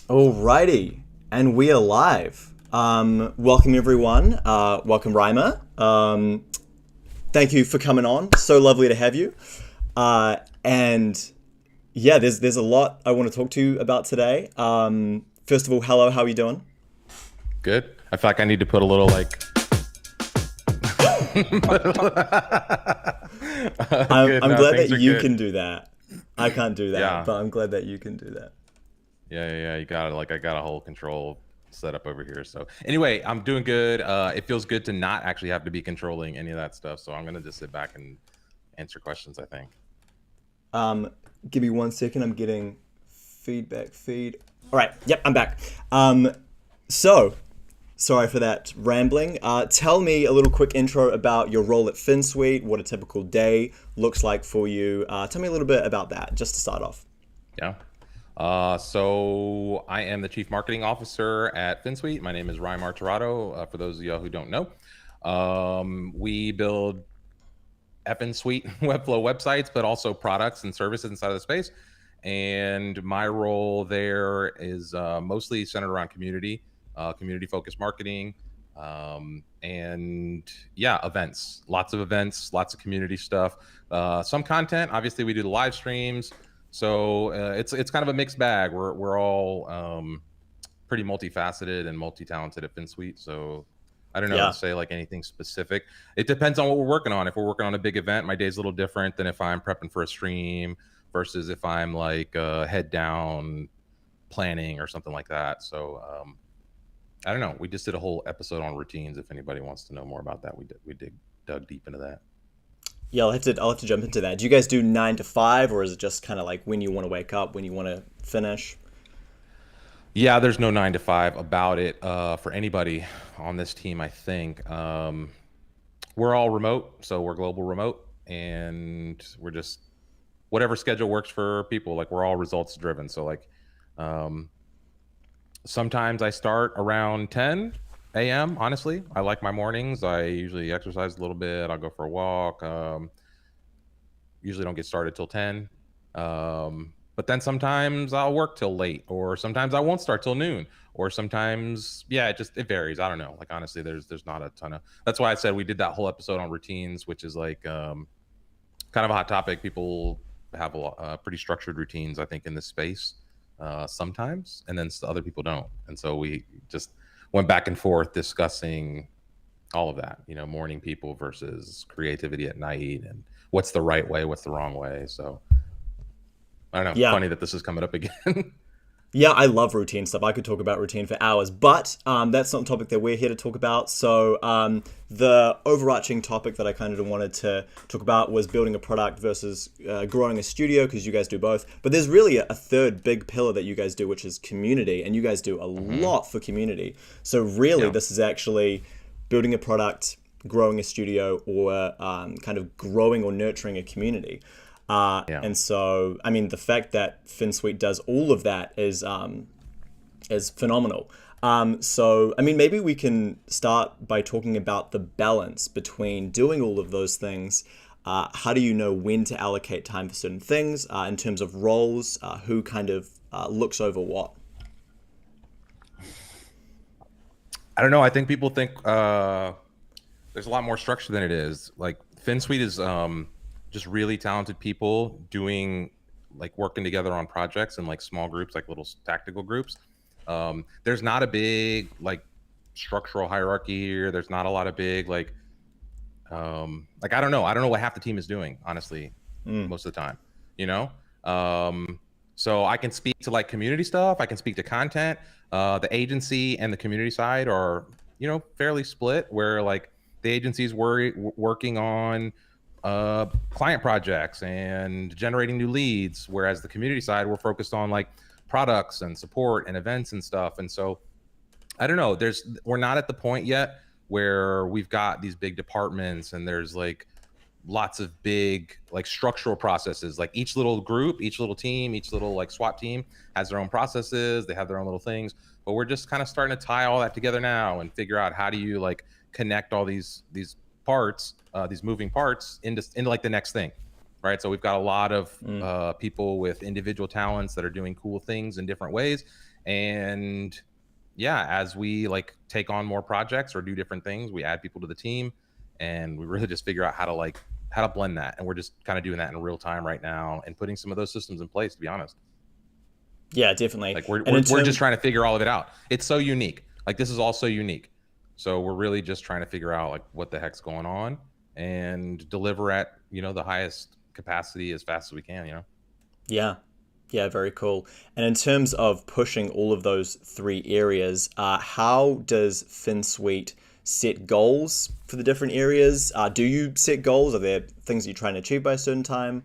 Alrighty, and we are live. Welcome everyone. Welcome Raymmar. Thank you for coming on. So lovely to have you. And yeah, there's a lot I want to talk to you about today. First of all, hello. How are you doing? Good. I feel like I need to put a little like I'm good. I'm No, glad that things are you good. can do that. I can't do that, Yeah. but I'm glad that you can do that. Yeah. You got it. Like I got a whole control set up over here. So anyway, I'm doing good. It feels good to not actually have to be controlling any of that stuff. So I'm gonna just sit back and answer questions, I think. Um, Give me 1 second. I'm getting feedback. Feed. All right. Yep, I'm back. So sorry for that rambling. Tell me a little quick intro about your role at Finsweet, what a typical day looks like for you. Tell me a little bit about that, just to start off. Yeah. So I am the chief marketing officer at Finsweet. My name is Raymmar Tirado. For those of y'all who don't know, we build effing sweet Webflow websites, but also products and services inside of the space. And my role there is mostly centered around community focused marketing, and yeah, events, lots of community stuff, some content. Obviously, we do the live streams, so it's kind of a mixed bag. We're all pretty multifaceted and multi-talented at FinSuite. So I don't know to Yeah. say like anything specific. It depends on what we're working on. If we're working on a big event, my day's a little different than if I'm prepping for a stream versus if I'm like head down planning or something like that. So I don't know. We just did a whole episode on routines. If anybody wants to know more about that, we dug deep into that. Yeah, I'll have to jump into that. Do you guys do 9 to 5, or is it just kind of like when you want to wake up, when you want to finish? Yeah, there's no 9 to 5 about it for anybody on this team. I think we're all remote, so we're global remote, and we're just whatever schedule works for people. Like we're all results driven. So like um, sometimes I start around 10 a.m. Honestly, I like my mornings. I usually exercise a little bit. I'll go for a walk. Usually don't get started till 10. But then sometimes I'll work till late, or sometimes I won't start till noon, or sometimes yeah, it varies. I don't know. Like honestly, there's not a ton of. That's why I said we did that whole episode on routines, which is like kind of a hot topic. People have pretty structured routines, I think, in this space sometimes, and then other people don't. And so we just went back and forth discussing all of that. Morning people versus creativity at night, and what's the right way, what's the wrong way. So I don't know. Yeah. Funny that this is coming up again. Yeah, I love routine stuff. I could talk about routine for hours, but that's not the topic that we're here to talk about. So, the overarching topic that I kind of wanted to talk about was building a product versus growing a studio, because you guys do both. But there's really a third big pillar that you guys do, which is community, and you guys do a hmm lot for community. So, really, Yeah. this is actually building a product, growing a studio, or kind of growing or nurturing a community. Yeah. And so, I mean, the fact that Finsweet does all of that is phenomenal. So, I mean, maybe we can start by talking about the balance between doing all of those things. How do you know when to allocate time for certain things in terms of roles? Who kind of looks over what? I don't know. I think people think there's a lot more structure than it is. Like FinSuite is just really talented people doing like working together on projects in like small groups, like little tactical groups. There's not a big like structural hierarchy here. There's not a lot of big like I don't know. I don't know what half the team is doing, honestly, Mm. most of the time. You know, um, so I can speak to like community stuff. I can speak to content. The agency and the community side are fairly split. Where like the agency's working on client projects and generating new leads, whereas the community side we're focused on like products and support and events and stuff. And so I don't know. We're not at the point yet where we've got these big departments and there's like lots of big like structural processes. Like each little group, each little team, each little like SWAT team has their own processes. They have their own little things. But we're just kind of starting to tie all that together now and figure out how do you like connect all these parts, these moving parts into like the next thing, right? So we've got a lot of Mm. people with individual talents that are doing cool things in different ways. And yeah, as we like take on more projects or do different things, we add people to the team, and we really just figure out how to blend that. And we're just kind of doing that in real time right now and putting some of those systems in place, to be honest. Yeah, definitely. Like we're And in we're just term, trying to figure all of it out. It's so unique. Like this is all so unique. So we're really just trying to figure out like what the heck's going on and deliver at, the highest capacity as fast as we can, yeah, yeah, very cool. And in terms of pushing all of those three areas, how does Finsweet set goals for the different areas? Do you set goals? Are there things you're trying to achieve by a certain time?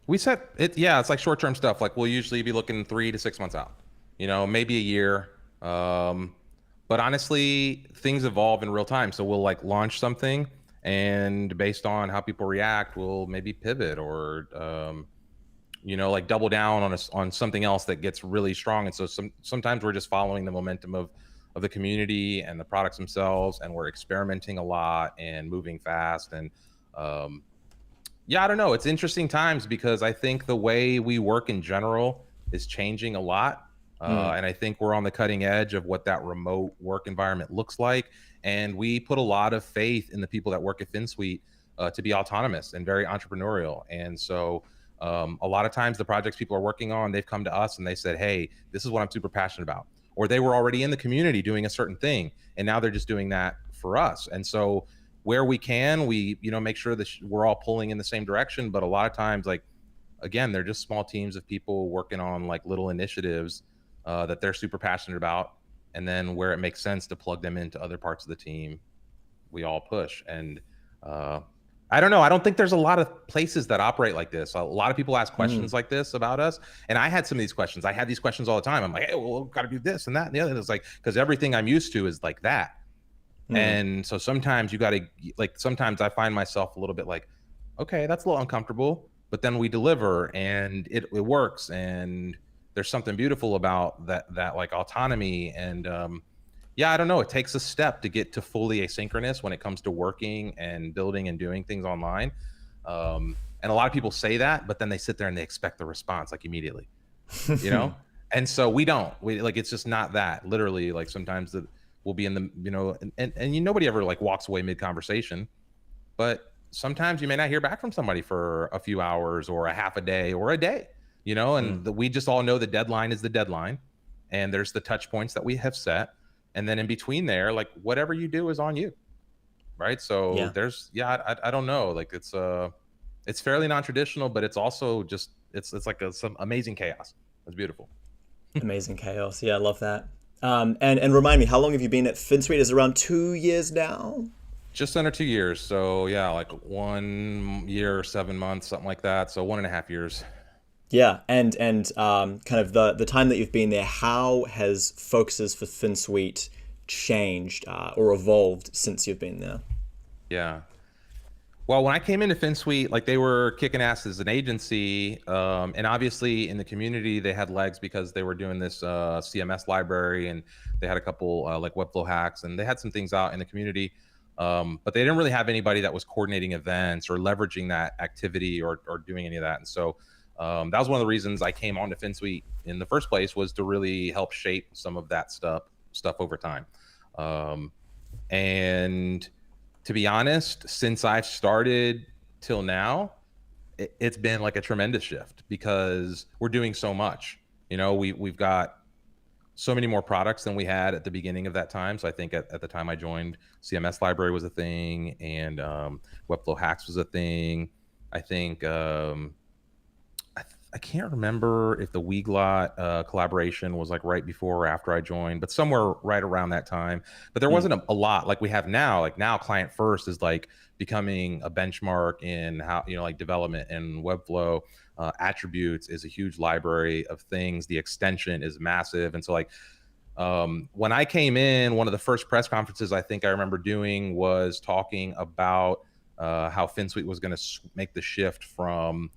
We set it, yeah, it's like short-term stuff. Like we'll usually be looking 3 to 6 months out, maybe a year. Um, but honestly, things evolve in real time. So we'll like launch something, and based on how people react, we'll maybe pivot or like double down on something else that gets really strong. And so sometimes we're just following the momentum of the community and the products themselves, and we're experimenting a lot and moving fast. And um, yeah, I don't know. It's interesting times because I think the way we work in general is changing a lot. Mm. And I think we're on the cutting edge of what that remote work environment looks like. And we put a lot of faith in the people that work at Finsweet to be autonomous and very entrepreneurial. And so a lot of times the projects people are working on, they've come to us and they said, hey, this is what I'm super passionate about. Or they were already in the community doing a certain thing, and now they're just doing that for us. And so where we can, we make sure that we're all pulling in the same direction. But a lot of times, like again, they're just small teams of people working on like little initiatives that they're super passionate about, and then where it makes sense to plug them into other parts of the team, we all push. And uh, I don't know. I don't think there's a lot of places that operate like this. A lot of people ask Mm. questions like this about us, and I had some of these questions. I had these questions all the time. I'm like, hey, well, got to do this and that and the other. And it's like because everything I'm used to is like that. Mm. And so sometimes you got to like, sometimes I find myself a little bit like, okay, that's a little uncomfortable, but then we deliver and it works. And there's something beautiful about that like autonomy. And yeah, I don't know. It takes a step to get to fully asynchronous when it comes to working and building and doing things online. And a lot of people say that, but then they sit there and they expect the response like immediately, you know? And so we don't, we like, it's just not that literally like sometimes we'll be in the, and nobody ever like walks away mid conversation, but sometimes you may not hear back from somebody for a few hours or a half a day or a day, Mm. and we just all know the deadline is the deadline, and there's the touch points that we have set. And then in between there, like whatever you do is on you. Right. So Yeah. there's, yeah, I don't know. Like it's fairly non-traditional, but it's also just, it's like some amazing chaos. It's beautiful. Amazing chaos. Yeah, I love that. And remind me, how long have you been at Finsweet? Is it around 2 years now? Just under 2 years. So yeah, like 1 year, 7 months, something like that. So 1.5 years. Yeah, and kind of the time that you've been there, how has focuses for Finsweet changed or evolved since you've been there? Yeah. Well, when I came into Finsweet, like they were kicking ass as an agency, and obviously in the community they had legs because they were doing this CMS library, and they had a couple like Webflow hacks, and they had some things out in the community, but they didn't really have anybody that was coordinating events or leveraging that activity or doing any of that. And so that was one of the reasons I came on to Finsweet in the first place, was to really help shape some of that stuff over time. Um, and to be honest, since I've started till now, it's been like a tremendous shift because we're doing so much. We've got so many more products than we had at the beginning of that time. So I think at the time I joined, CMS library was a thing, and Webflow hacks was a thing. I think I can't remember if the Weglot collaboration was like right before or after I joined, but somewhere right around that time. But there Mm. wasn't a lot like we have now. Like now, client first is like becoming a benchmark in how like development and Webflow. Attributes is a huge library of things. The extension is massive, and so like when I came in, one of the first press conferences I think I remember doing was talking about how Finsweet was going to make the shift from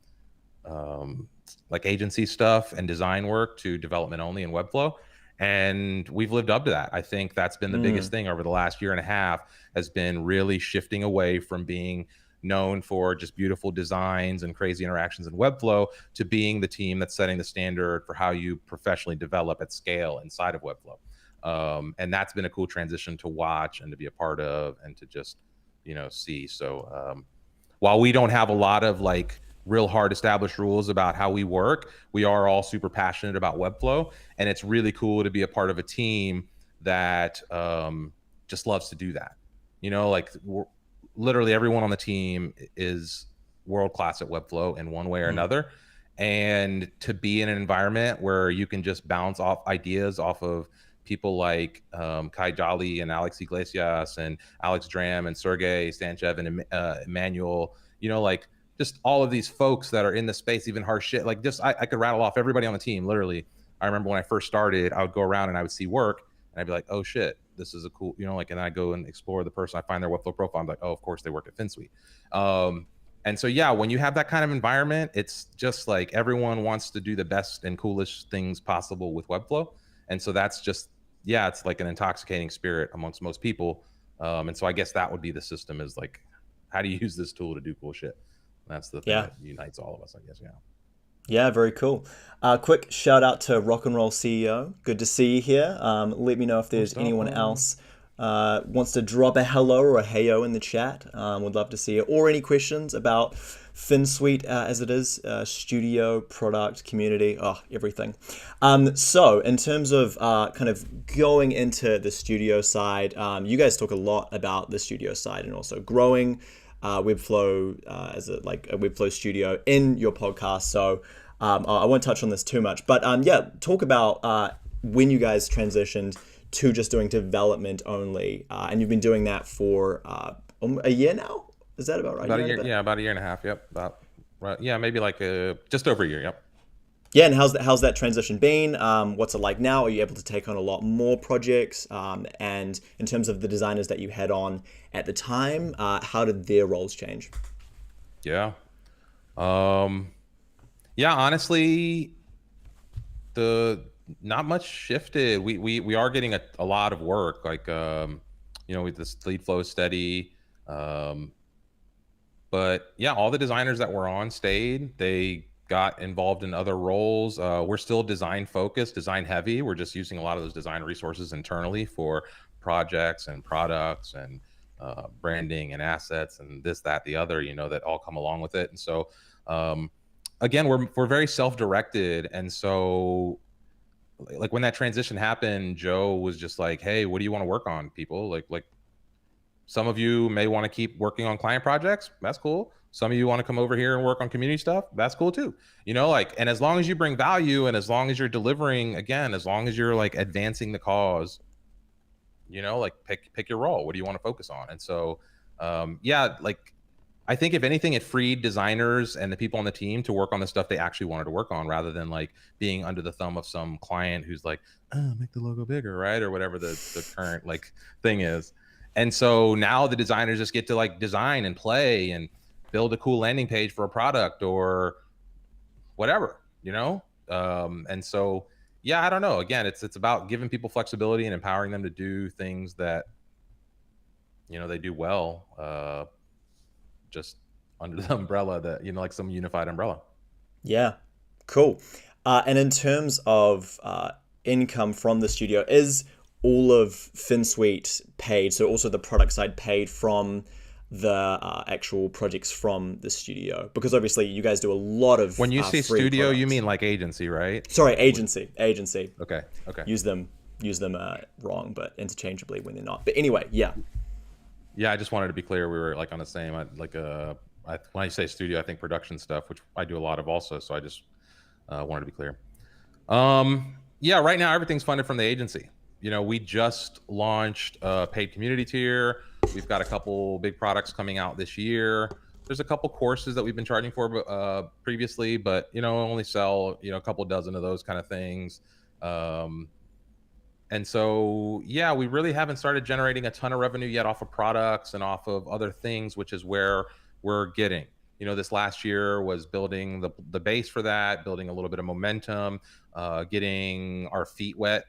like agency stuff and design work to development only in Webflow. And we've lived up to that. I think that's been the biggest Mm. thing over the last year and a half, has been really shifting away from being known for just beautiful designs and crazy interactions in Webflow to being the team that's setting the standard for how you professionally develop at scale inside of Webflow. And that's been a cool transition to watch and to be a part of and to just, see. So while we don't have a lot of like real hard established rules about how we work, we are all super passionate about Webflow. And it's really cool to be a part of a team that just loves to do that. Like literally everyone on the team is world class at Webflow in one way or another. And to be in an environment where you can just bounce off ideas off of people like Kai Jolly and Alex Iglesias and Alex Dram and Sergey Stanchev and Emmanuel, like just all of these folks that are in the space, even hard shit. Like just, I could rattle off everybody on the team. Literally, I remember when I first started, I would go around and I would see work and I'd be like, oh shit, this is a cool, and I go and explore the person. I find their Webflow profile. I'm like, oh, of course they work at Finsweet. And so, yeah, when you have that kind of environment, it's just like everyone wants to do the best and coolest things possible with Webflow. And so that's just, it's like an intoxicating spirit amongst most people. And so I guess that would be the system is like, how do you use this tool to do cool shit? That's the thing that unites all of us, I guess. Yeah. Yeah, very cool. Quick shout out to Rock and Roll CEO. Good to see you here. Let me know if there's anyone else wants to drop a hello or a heyo in the chat. Would love to see it. Or any questions about Finsweet as it is, studio, product, community, everything. So in terms of kind of going into the studio side, you guys talk a lot about the studio side and also growing Webflow as a Webflow studio in your podcast. So I won't touch on this too much, but talk about when you guys transitioned to just doing development only, and you've been doing that for a year now. Is that about right? About a year, about a year and a half. Yep. Maybe like just over a year. Yep. Yeah, and how's that transition been? What's it like now? Are you able to take on a lot more projects? And in terms of the designers that you had on at the time, how did their roles change? Yeah. Honestly, not much shifted. We are getting a lot of work, like with this lead flow steady. But yeah, all the designers that were on stayed. They got involved in other roles. We're still design focused, design heavy. We're just using a lot of those design resources internally for projects and products and branding and assets and this, that, the other, that all come along with it. And so, again, we're very self-directed. And so like when that transition happened, Joe was just like, hey, what do you want to work on, people? Like some of you may want to keep working on client projects. That's cool. Some of you want to come over here and work on community stuff. That's cool too. And as long as you bring value and as long as you're delivering, again, as long as you're like advancing the cause, pick your role. What do you want to focus on? And so, I think if anything, it freed designers and the people on the team to work on the stuff they actually wanted to work on rather than like being under the thumb of some client who's like, oh, make the logo bigger, right? Or whatever the current like thing is. And so now the designers just get to like design and play and build a cool landing page for a product or whatever, And so, I don't know. Again, it's about giving people flexibility and empowering them to do things that, they do well, just under the umbrella that, like some unified umbrella. Yeah, cool. And in terms of income from the studio, is all of Finsweet paid? So also the product side paid from the actual projects from the studio? Because obviously you guys do a lot of when you say studio, products. You mean like agency, right? Sorry, agency. Okay. Use them wrong, but interchangeably when they're not. But anyway, yeah. I just wanted to be clear we were like on the same when I say studio, I think production stuff, which I do a lot of also. So I just wanted to be clear. Right now everything's funded from the agency. We just launched a paid community tier. We've got a couple big products coming out this year. There's a couple courses that we've been charging for previously, but only sell a couple dozen of those kind of things. And so we really haven't started generating a ton of revenue yet off of products and off of other things, which is where we're getting. This last year was building the base for that, building a little bit of momentum, getting our feet wet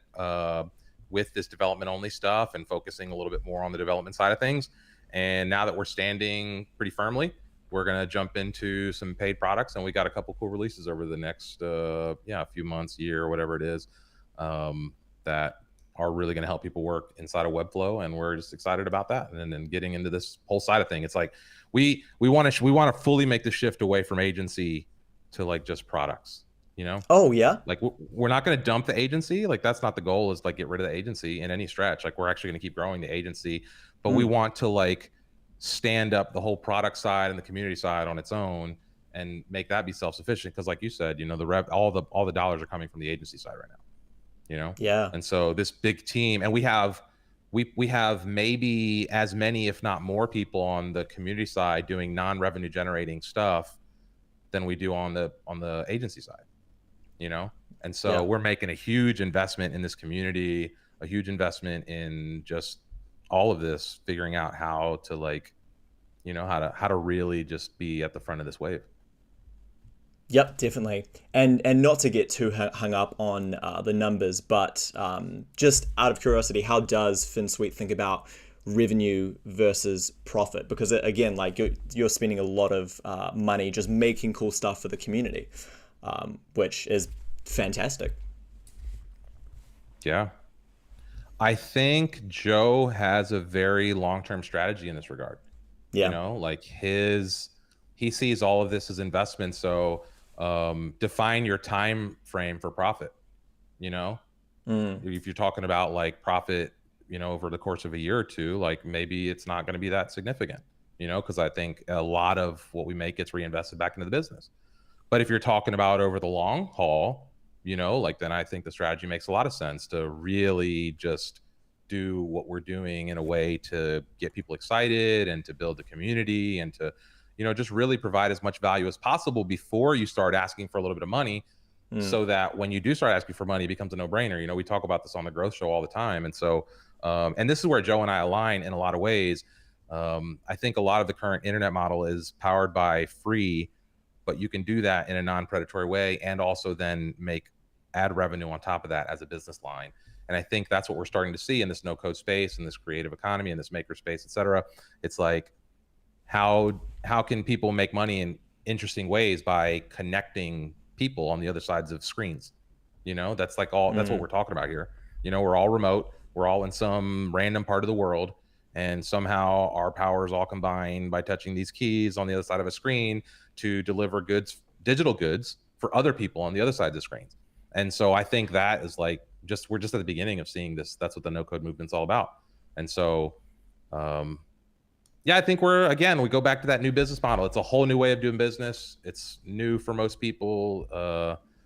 with this development only stuff and focusing a little bit more on the development side of things. And now that we're standing pretty firmly, we're going to jump into some paid products, and we got a couple cool releases over the next a few months, year, whatever it is, that are really going to help people work inside of Webflow, and we're just excited about that. And then getting into this whole side of thing, it's like we want to fully make the shift away from agency to like just products, you know. Oh yeah. Like we're not going to dump the agency. Like that's not the goal, is like get rid of the agency in any stretch. Like we're actually going to keep growing the agency, but we want to like stand up the whole product side and the community side on its own and make that be self-sufficient. Because like you said, you know, all the dollars are coming from the agency side right now, you know. Yeah. And so this big team, and we have maybe as many, if not more, people on the community side doing non-revenue generating stuff than we do on the agency side, you know. And so we're making a huge investment in this community, a huge investment in just all of this, figuring out how to like, you know, how to really just be at the front of this wave. Yep, definitely. And not to get too hung up on the numbers, but just out of curiosity, how does Finsweet think about revenue versus profit? Because again, like you're spending a lot of money just making cool stuff for the community, which is fantastic. Yeah. I think Joe has a very long-term strategy in this regard. Yeah. You know, like he sees all of this as investment. So define your time frame for profit. You know, if you're talking about like profit, you know, over the course of a year or two, like maybe it's not going to be that significant, you know, because I think a lot of what we make gets reinvested back into the business. But if you're talking about over the long haul, you know, like then I think the strategy makes a lot of sense to really just do what we're doing in a way to get people excited and to build the community and to, you know, just really provide as much value as possible before you start asking for a little bit of money, so that when you do start asking for money, it becomes a no-brainer. You know, we talk about this on the Growth Show all the time. And so, and this is where Joe and I align in a lot of ways. I think a lot of the current internet model is powered by free, but you can do that in a non-predatory way and also then make ad revenue on top of that as a business line. And I think that's what we're starting to see in this no-code space, in this creative economy, in this maker space, et cetera. It's like, how can people make money in interesting ways by connecting people on the other sides of screens? You know, that's like that's what we're talking about here. You know, we're all remote. We're all in some random part of the world. And somehow our powers all combine by touching these keys on the other side of a screen to deliver goods, digital goods, for other people on the other side of the screens. And so I think that is like we're just at the beginning of seeing this. That's what the no code movement's all about. And so, yeah, I think we go back to that new business model. It's a whole new way of doing business. It's new for most people.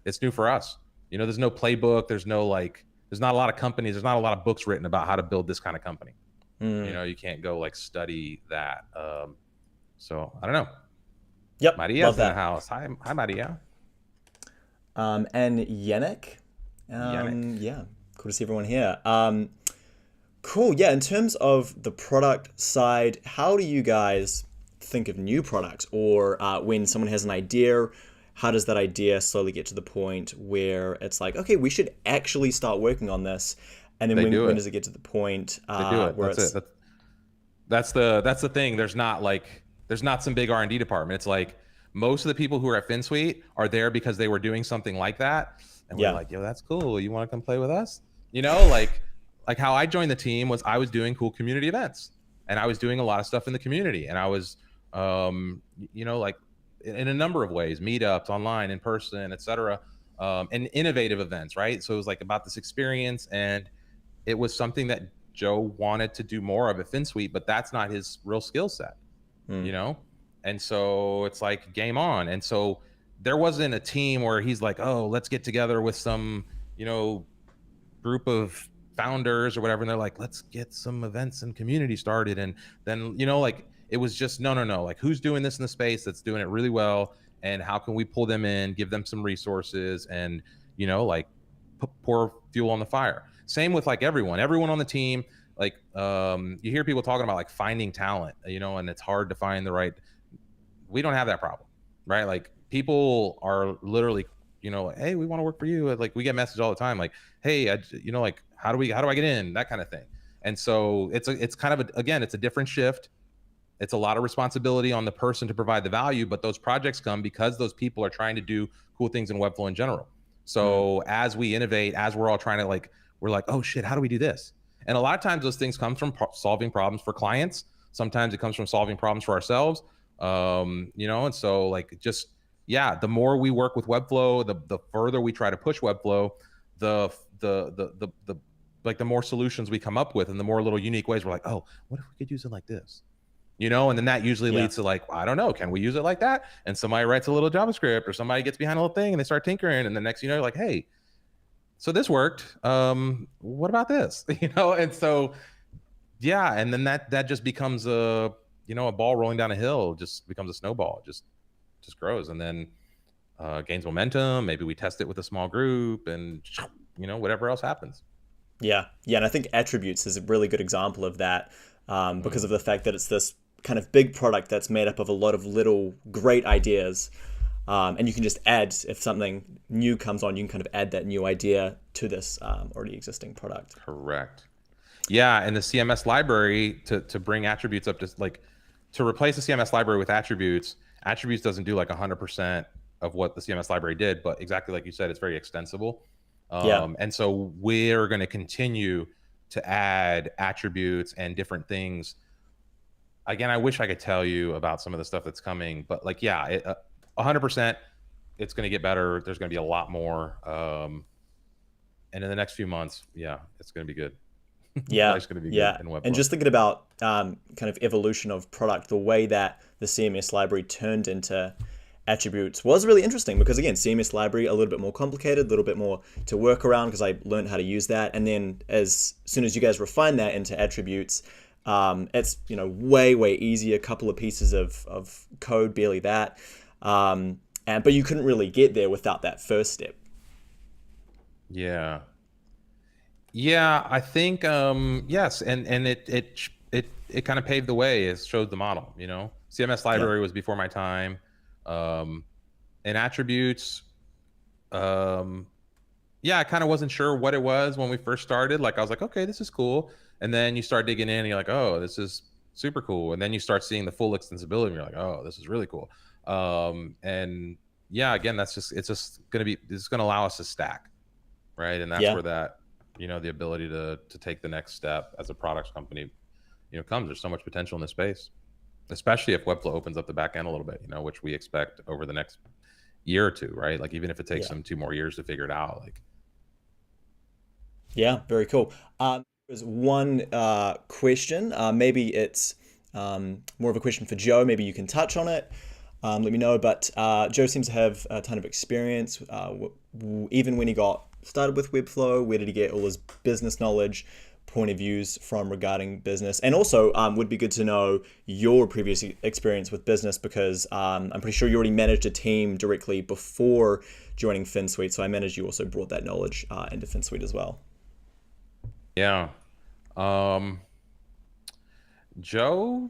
It's new for us. You know, there's no playbook. There's not a lot of companies. There's not a lot of books written about how to build this kind of company. You know, you can't go like study that. So I don't know. Yep. Maria's in the house. Hi, Maria. And Yannick. Yeah, cool to see everyone here. Cool. Yeah, in terms of the product side, how do you guys think of new products, or when someone has an idea, how does that idea slowly get to the point where it's like, okay, we should actually start working on this? And then when does it get to the point where that's the thing. There's not some big R&D department. It's like most of the people who are at Finsweet are there because they were doing something like that. And we're like, yo, that's cool. You want to come play with us? You know, like how I joined the team was I was doing cool community events, and I was doing a lot of stuff in the community, and I was, you know, like in a number of ways, meetups, online, in person, etc., and innovative events, right? So it was like about this experience, and it was something that Joe wanted to do more of at Finsweet, but that's not his real skill set, you know? And so it's like game on. And so there wasn't a team where he's like, oh, let's get together with some, you know, group of founders or whatever. And they're like, let's get some events and community started. And then, you know, like it was just, no. Like who's doing this in the space that's doing it really well? And how can we pull them in, give them some resources and, you know, like pour fuel on the fire. Same with like everyone on the team. Like you hear people talking about like finding talent, you know, and it's hard to find the right. We don't have that problem, right? Like people are literally, you know, hey, we want to work for you. Like we get messages all the time, like, hey, you know, like how do I get in? That kind of thing. And so it's kind of it's a different shift. It's a lot of responsibility on the person to provide the value, but those projects come because those people are trying to do cool things in Webflow in general. So as we innovate, as we're all trying to like, we're like, oh shit, how do we do this? And a lot of times those things come from solving problems for clients. Sometimes it comes from solving problems for ourselves. And so like just, yeah, the more we work with Webflow, the further we try to push Webflow, the like the more solutions we come up with and the more little unique ways we're like, oh, what if we could use it like this? And then that usually leads to like, I don't know, can we use it like that? And somebody writes a little JavaScript or somebody gets behind a little thing and they start tinkering. And the next, like, hey, so this worked. What about this? And so, yeah. And then that just becomes a ball rolling down a hill, just becomes a snowball, just grows. And then gains momentum. Maybe we test it with a small group and, whatever else happens. Yeah. And I think attributes is a really good example of that, because of the fact that it's this kind of big product that's made up of a lot of little great ideas. And you can just add, if something new comes on, you can kind of add that new idea to this already existing product. Correct. Yeah, and the CMS library to bring attributes up to replace the CMS library with attributes doesn't do like 100% of what the CMS library did, but exactly like you said, it's very extensible. And so we're going to continue to add attributes and different things. Again, I wish I could tell you about some of the stuff that's coming, but 100%, it's going to get better. There's going to be a lot more. And in the next few months, it's going to be good. It's going to be good in Webflow. And just thinking about kind of evolution of product, the way that the CMS library turned into attributes was really interesting, because again, CMS library a little bit more complicated, a little bit more to work around, because I learned how to use that. And then as soon as you guys refine that into attributes, it's way easier. A couple of pieces of code, barely that. But you couldn't really get there without that first step. Yeah, I think yes, and it kind of paved the way. It showed the model. CMS library was before my time, and attributes. I kind of wasn't sure what it was when we first started. Like I was like, okay, this is cool, and then you start digging in, and you're like, oh, this is super cool, and then you start seeing the full extensibility, and you're like, oh, this is really cool. And again, it's just going to allow us to stack, right? And that's where that, the ability to take the next step as a products company, comes. There's so much potential in this space, especially if Webflow opens up the back end a little bit, which we expect over the next year or two, right? Like even if it takes them 2 more years to figure it out, like. Yeah, very cool. There's one question. Maybe it's more of a question for Joe. Maybe you can touch on it. Let me know. But Joe seems to have a ton of experience. Even when he got started with Webflow, where did he get all his business knowledge, point of views from regarding business? And also would be good to know your previous experience with business, because I'm pretty sure you already managed a team directly before joining Finsweet. So I imagine you also brought that knowledge into Finsweet as well. Yeah. Joe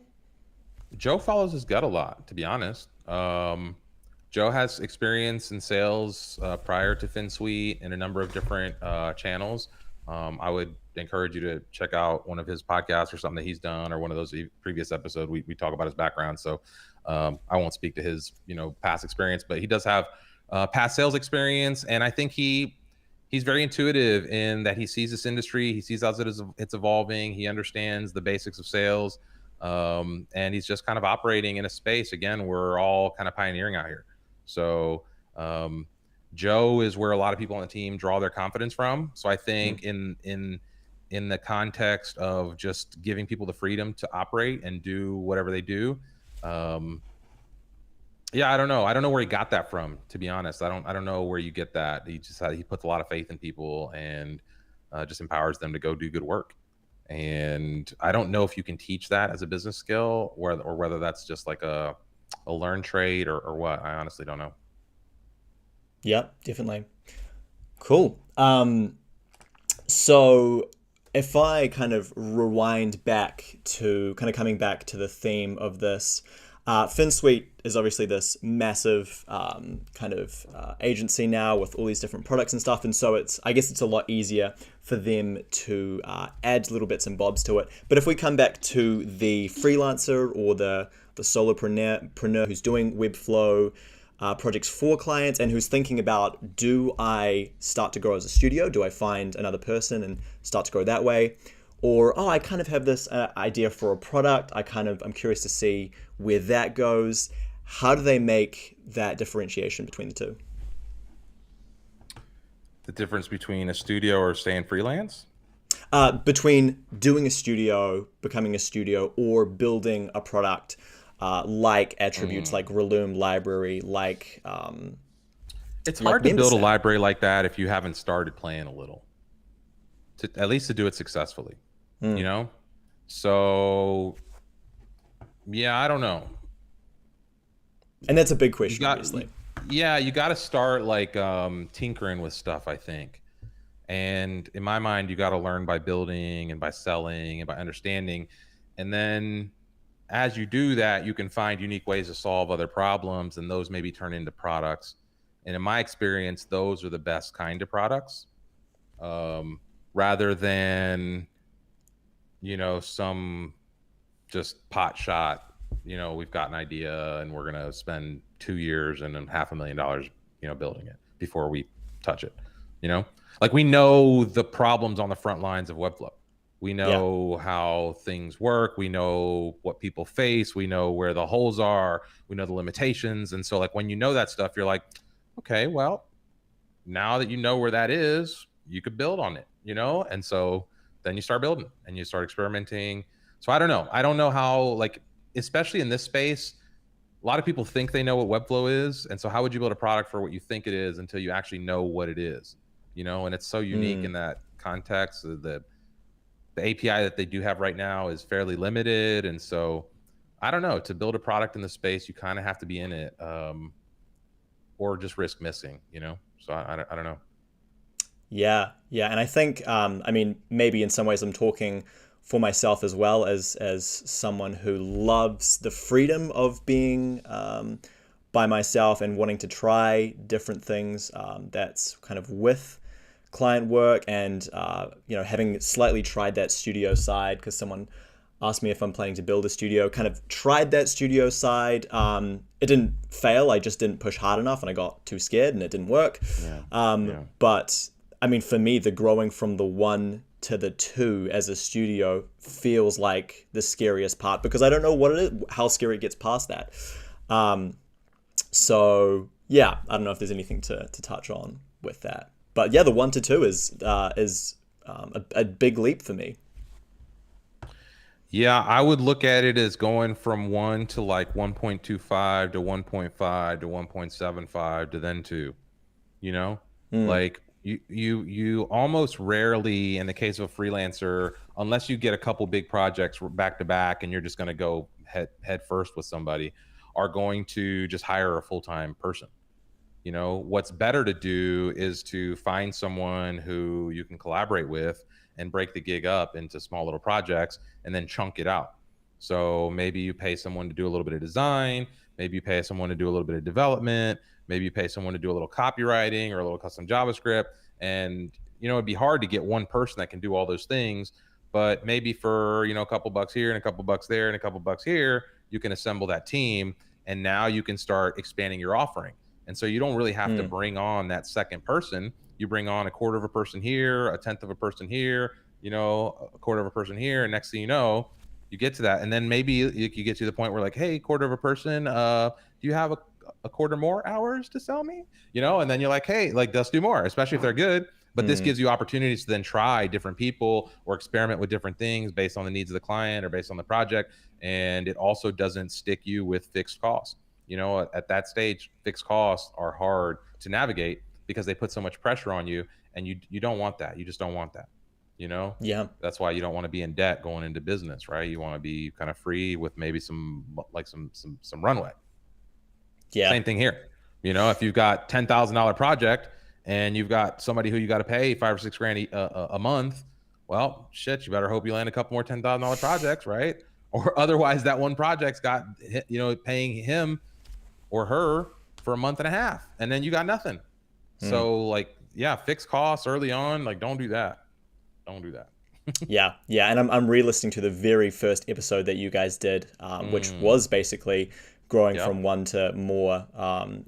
follows his gut a lot, to be honest. Joe has experience in sales prior to Finsweet in a number of different channels. I would encourage you to check out one of his podcasts or something that he's done, or one of those previous episodes. We talk about his background. So I won't speak to his past experience, but he does have past sales experience. And I think he's very intuitive in that he sees this industry. He sees how it's evolving. He understands the basics of sales. And he's just kind of operating in a space, again, we're all kind of pioneering out here. So Joe is where a lot of people on the team draw their confidence from. So I think in the context of just giving people the freedom to operate and do whatever they do, I don't know. I don't know where he got that from, to be honest. I don't know where you get that. He puts a lot of faith in people and just empowers them to go do good work. And I don't know if you can teach that as a business skill, or whether that's just like a learned trade or what. I honestly don't know. Yep, definitely. Cool. So if I kind of rewind back to kind of coming back to the theme of this, Finsweet is obviously this massive agency now with all these different products and stuff, and so I guess it's a lot easier for them to add little bits and bobs to it. But if we come back to the freelancer or the solopreneur who's doing Webflow projects for clients and who's thinking about, do I start to grow as a studio? Do I find another person and start to grow that way? Or, I kind of have this idea for a product. I'm curious to see where that goes. How do they make that differentiation between the two? The difference between a studio or staying freelance? Between doing a studio, becoming a studio, or building a product like attributes like Relume library, it's like hard to build a Memberset. library like that if you haven't started playing a little, at least to do it successfully, you know? So, yeah, I don't know. And that's a big You question, got, obviously. yeah, you got to start like tinkering with stuff, I think. And in my mind, you got to learn by building and by selling and by understanding. And then as you do that, you can find unique ways to solve other problems, and those maybe turn into products. And in my experience, those are the best kind of products, rather than, some just pot shot. We've got an idea and we're going to spend 2 years and then $500,000, building it before we touch it. Like, we know the problems on the front lines of Webflow. We know how things work. We know what people face. We know where the holes are. We know the limitations. And so, like, when you know that stuff, you're like, okay, well, now that you know where that is, you could build on it, And so then you start building and you start experimenting. So I don't know. I don't know how, like, especially in this space, a lot of people think they know what Webflow is. And so how would you build a product for what you think it is until you actually know what it is? And it's so unique in that context. The API that they do have right now is fairly limited. And so I don't know, to build a product in the space, you kind of have to be in it, or just risk missing, So I don't know. Yeah. And I think, maybe in some ways I'm talking for myself as well as someone who loves the freedom of being by myself and wanting to try different things. That's kind of with client work and having slightly tried that studio side, because someone asked me if I'm planning to build a studio. Kind of tried that studio side. It didn't fail. I just didn't push hard enough and I got too scared and it didn't work. But for me, the growing from the 1 to the 2 as a studio feels like the scariest part, because I don't know what it is, how scary it gets past that. So yeah, I don't know if there's anything to touch on with that. But yeah, the 1 to 2 is a big leap for me. Yeah, I would look at it as going from 1 to like 1.25 to 1.5 to 1.75 to then 2. Like you almost rarely, in the case of a freelancer, unless you get a couple big projects back to back and you're just going to go head first with somebody, are going to just hire a full-time person. What's better to do is to find someone who you can collaborate with and break the gig up into small little projects and then chunk it out. So maybe you pay someone to do a little bit of design. Maybe you pay someone to do a little bit of development. Maybe you pay someone to do a little copywriting or a little custom JavaScript. And, it'd be hard to get one person that can do all those things. But maybe for, a couple bucks here and a couple bucks there and a couple bucks here, you can assemble that team. And now you can start expanding your offering. And so you don't really have to bring on that second person. You bring on a quarter of a person here, a tenth of a person here, a quarter of a person here. And next thing you know, you get to that. And then maybe you get to the point where, like, hey, quarter of a person, do you have a quarter more hours to sell me? And then you're like, hey, like, let's do more, especially if they're good. But this gives you opportunities to then try different people or experiment with different things based on the needs of the client or based on the project. And it also doesn't stick you with fixed costs. At that stage, fixed costs are hard to navigate because they put so much pressure on you, and you don't want that. You just don't want that. Yeah. That's why you don't want to be in debt going into business, right? You want to be kind of free with maybe some runway. Yeah. Same thing here. If you've got $10,000 project and you've got somebody who you got to pay $5,000 or $6,000 a month, well, shit, you better hope you land a couple more $10,000 projects, right? or otherwise that one project's got, paying him or her for a month and a half, and then you got nothing. So like, yeah, fixed costs early on. Like, don't do that. Don't do that. Yeah, and I'm re-listening to the very first episode that you guys did, which was basically growing from one to more,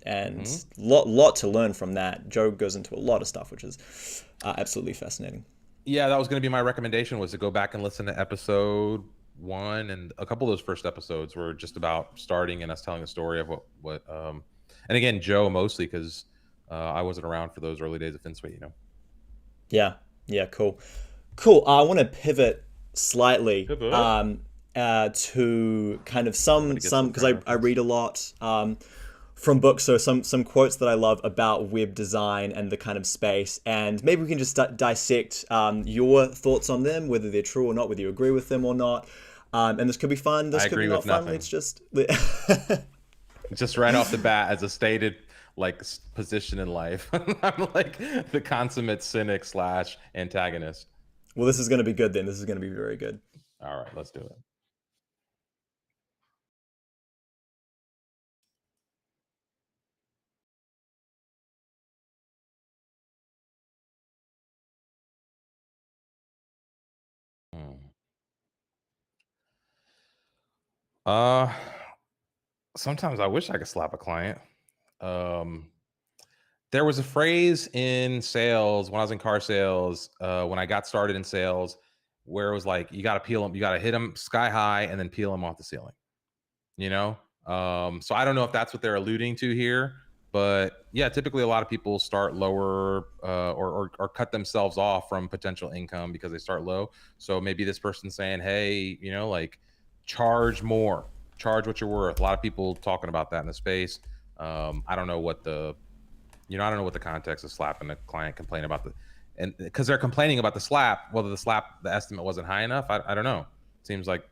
and lot to learn from that. Joe goes into a lot of stuff, which is absolutely fascinating. Yeah, that was going to be my recommendation, was to go back and listen to episode 1, and a couple of those first episodes were just about starting and us telling the story of what and again, Joe mostly, because I wasn't around for those early days of Finsweet, Yeah, cool. I want to pivot slightly to kind of some because I read a lot from books, so some quotes that I love about web design and the kind of space, and maybe we can just dissect your thoughts on them, whether they're true or not, whether you agree with them or not. And this could be fun. This could be not fun. It's just just right off the bat, as a stated like position in life, I'm like the consummate cynic / antagonist. Well, this is going to be good then. This is going to be very good. All right, let's do it. Sometimes I wish I could slap a client. There was a phrase in sales when I was in car sales, when I got started in sales, where it was like, you got to peel them, you got to hit them sky high and then peel them off the ceiling, So I don't know if that's what they're alluding to here, but yeah, typically a lot of people start lower, or cut themselves off from potential income because they start low. So maybe this person's saying, hey, like, charge more, charge what you're worth. A lot of people talking about that in the space. I don't know what the context of slapping the client, complain about and because they're complaining about the slap, whether the estimate wasn't high enough. I don't know. Seems like,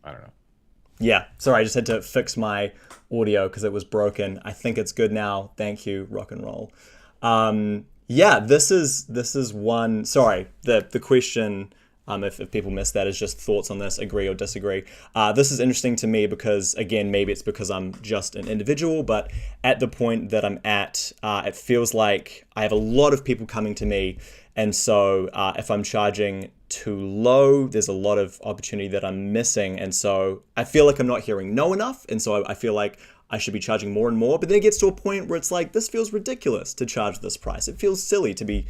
I don't know. Yeah, sorry, I just had to fix my audio because it was broken. I think it's good now. Thank you, rock and roll. Yeah, this is one. Sorry, the question. If people missed that, is just thoughts on this, agree or disagree. This is interesting to me because, again, maybe it's because I'm just an individual, but at the point that I'm at, it feels like I have a lot of people coming to me, and so if I'm charging too low, there's a lot of opportunity that I'm missing, and so I feel like I'm not hearing no enough, and so I feel like I should be charging more and more, but then it gets to a point where it's like, this feels ridiculous to charge this price. It feels silly to be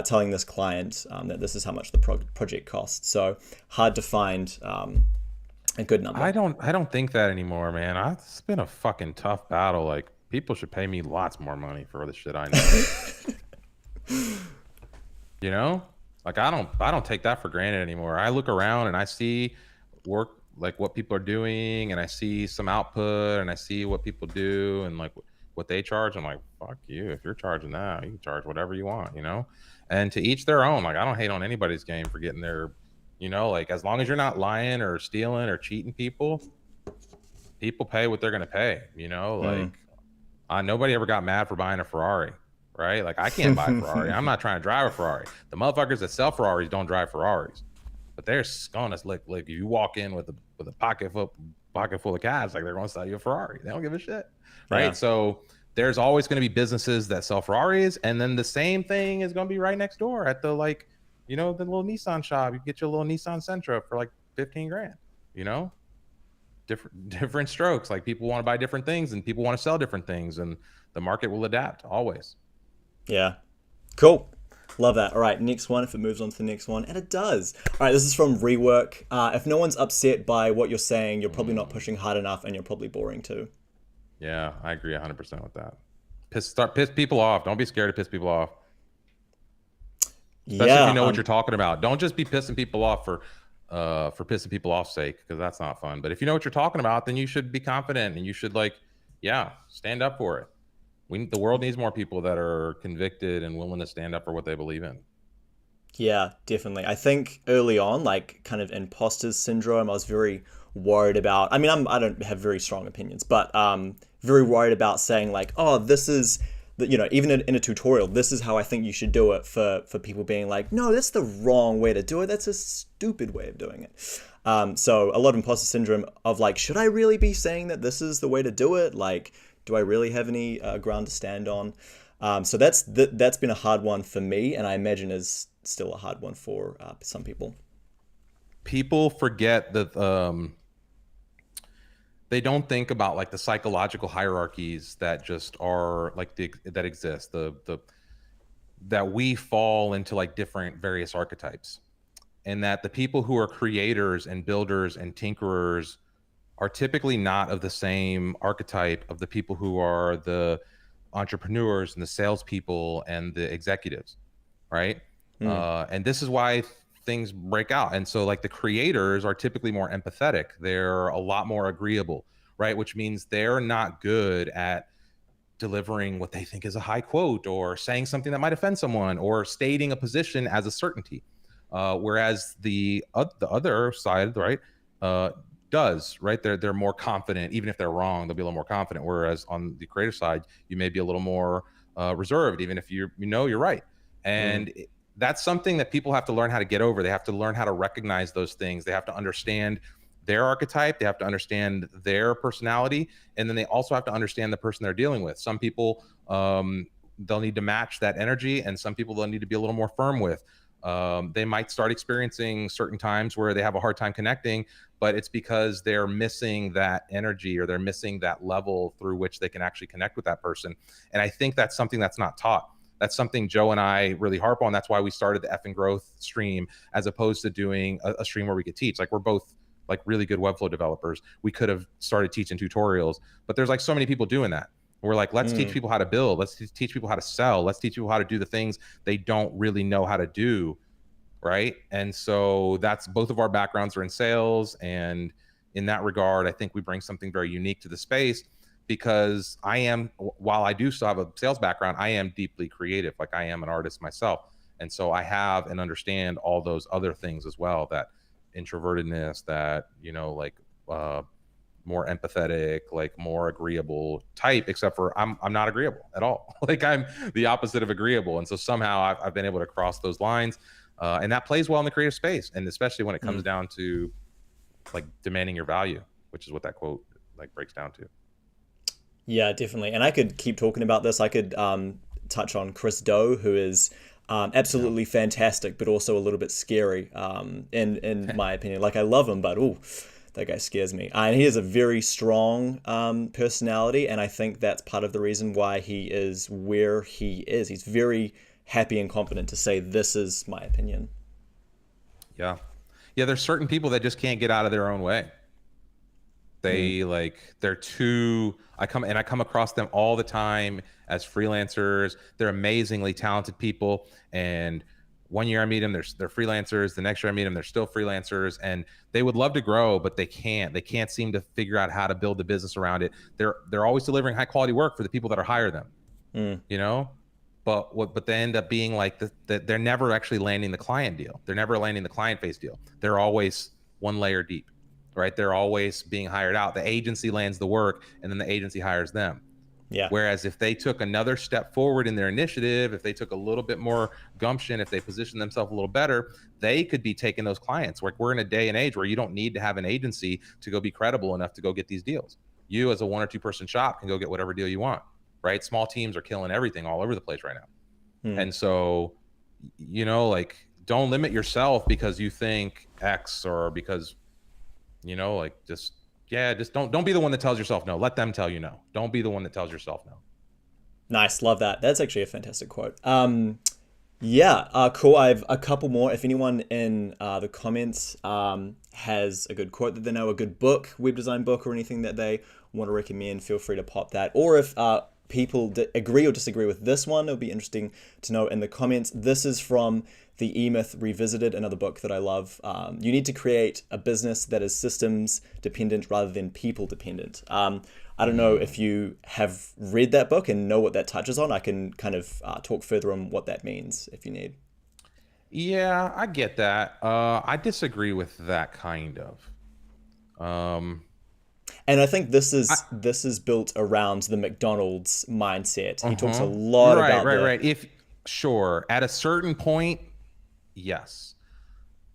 telling this client that this is how much the project costs. So hard to find a good number. I don't think that anymore, man. It's been a fucking tough battle. Like, people should pay me lots more money for the shit I know. Like, I don't take that for granted anymore. I look around and I see work, like what people are doing, and I see some output, and I see what people do and like what they charge. I'm like, fuck you. If you're charging that, you can charge whatever you want, and to each their own. Like, I don't hate on anybody's game for getting their, like, as long as you're not lying or stealing or cheating people pay what they're going to pay, like, nobody ever got mad for buying a Ferrari, right? Like, I can't buy a Ferrari. I'm not trying to drive a Ferrari. The motherfuckers that sell Ferraris don't drive Ferraris, but they're going to look, if you walk in with a pocket full of cash, like, they're going to sell you a Ferrari. They don't give a shit. Right. Yeah. So there's always going to be businesses that sell Ferraris, and then the same thing is going to be right next door at the, like, the little Nissan shop. You get your little Nissan Sentra for like 15 grand, different strokes. Like, people want to buy different things and people want to sell different things, and the market will adapt always. Yeah. Cool. Love that. All right, next one, if it moves on to the next one, and it does. All right, this is from Rework. If no one's upset by what you're saying, you're probably not pushing hard enough, and you're probably boring too. Yeah, I agree 100% with that. Piss people off. Don't be scared to piss people off. Especially if you know what you're talking about. Don't just be pissing people off for pissing people off's sake, because that's not fun. But if you know what you're talking about, then you should be confident, and you should, like, stand up for it. The world needs more people that are convicted and willing to stand up for what they believe in. Yeah, definitely. I think early on, like, kind of imposter syndrome, I was very worried about. I mean, I don't have very strong opinions, but very worried about saying, like, oh, this is even in a tutorial, this is how I think you should do it, for people being like, no, that's the wrong way to do it. That's a stupid way of doing it. So a lot of imposter syndrome of like, should I really be saying that this is the way to do it? Like, do I really have any ground to stand on? So that's been a hard one for me, and I imagine is still a hard one for some people. People forget that they don't think about like the psychological hierarchies that just are like that exist. The that we fall into like different various archetypes, and that the people who are creators and builders and tinkerers are typically not of the same archetype of the people who are the entrepreneurs and the salespeople and the executives, right? And this is why things break out. And so, like, the creators are typically more empathetic. They're a lot more agreeable, right? Which means they're not good at delivering what they think is a high quote or saying something that might offend someone or stating a position as a certainty. Whereas the other side, right, does, right? They're more confident, even if they're wrong, they'll be a little more confident. Whereas on the creator side, you may be a little more reserved, even if you know you're right. And that's something that people have to learn how to get over. They have to learn how to recognize those things. They have to understand their archetype. They have to understand their personality, and then they also have to understand the person they're dealing with. Some people, they'll need to match that energy, and some people they'll need to be a little more firm with. They might start experiencing certain times where they have a hard time connecting, but it's because they're missing that energy, or they're missing that level through which they can actually connect with that person. And I think that's something that's not taught. That's something Joe and I really harp on. That's why we started the Effing Growth stream, as opposed to doing a stream where we could teach. Like, we're both like really good Webflow developers. We could have started teaching tutorials, but there's like so many people doing that. We're like, let's teach people how to build. Let's teach people how to sell. Let's teach people how to do the things they don't really know how to do, right? And so that's, both of our backgrounds are in sales, and in that regard, I think we bring something very unique to the space, because I am, while I do still have a sales background, I am deeply creative. Like, I am an artist myself, and so I have and understand all those other things as well, that introvertedness, that, you know, like more empathetic, like more agreeable type, except for I'm not agreeable at all. Like, I'm the opposite of agreeable. And so somehow I've been able to cross those lines, and that plays well in the creative space, and especially when it comes down to like demanding your value, which is what that quote like breaks down to. Yeah, definitely. And I could keep talking about this. I could touch on Chris Do, who is absolutely fantastic, but also a little bit scary, in my opinion. Like, I love him, but ooh, that guy scares me. And he has a very strong personality, and I think that's part of the reason why he is where he is. He's very happy and confident to say, this is my opinion. Yeah. Yeah, there's certain people that just can't get out of their own way. They they're too, I come across them all the time as freelancers. They're amazingly talented people, and one year I meet them, they're freelancers. The next year I meet them, they're still freelancers, and they would love to grow, but they can't seem to figure out how to build the business around it. They're always delivering high quality work for the people that are hire them, you know, but they end up being like they're never actually landing the client deal. They're never landing the client face deal. They're always one layer deep. Right? They're always being hired out. The agency lands the work, and then the agency hires them. Yeah. Whereas if they took another step forward in their initiative, if they took a little bit more gumption, if they positioned themselves a little better, they could be taking those clients. Like, we're in a day and age where you don't need to have an agency to go be credible enough to go get these deals. You, as a 1 or 2 person shop, can go get whatever deal you want, right? Small teams are killing everything all over the place right now. And so, you know, like, don't limit yourself because you think X, or because, you know, like, just don't be the one that tells yourself no. Let them tell you no. Don't be the one that tells yourself no. Nice, love that. That's actually a fantastic quote. Cool. I have a couple more. If anyone in the comments has a good quote that they know, a good book, web design book, or anything that they want to recommend, feel free to pop that. Or if people agree or disagree with this one, it'll be interesting to know in the comments. This is from The E-Myth Revisited, another book that I love. You need to create a business that is systems dependent rather than people dependent. I don't know if you have read that book and know what that touches on. I can kind of talk further on what that means if you need. Yeah, I get that. I disagree with that kind of. And I think this is built around the McDonald's mindset. He talks a lot about right. If sure, at a certain point, yes.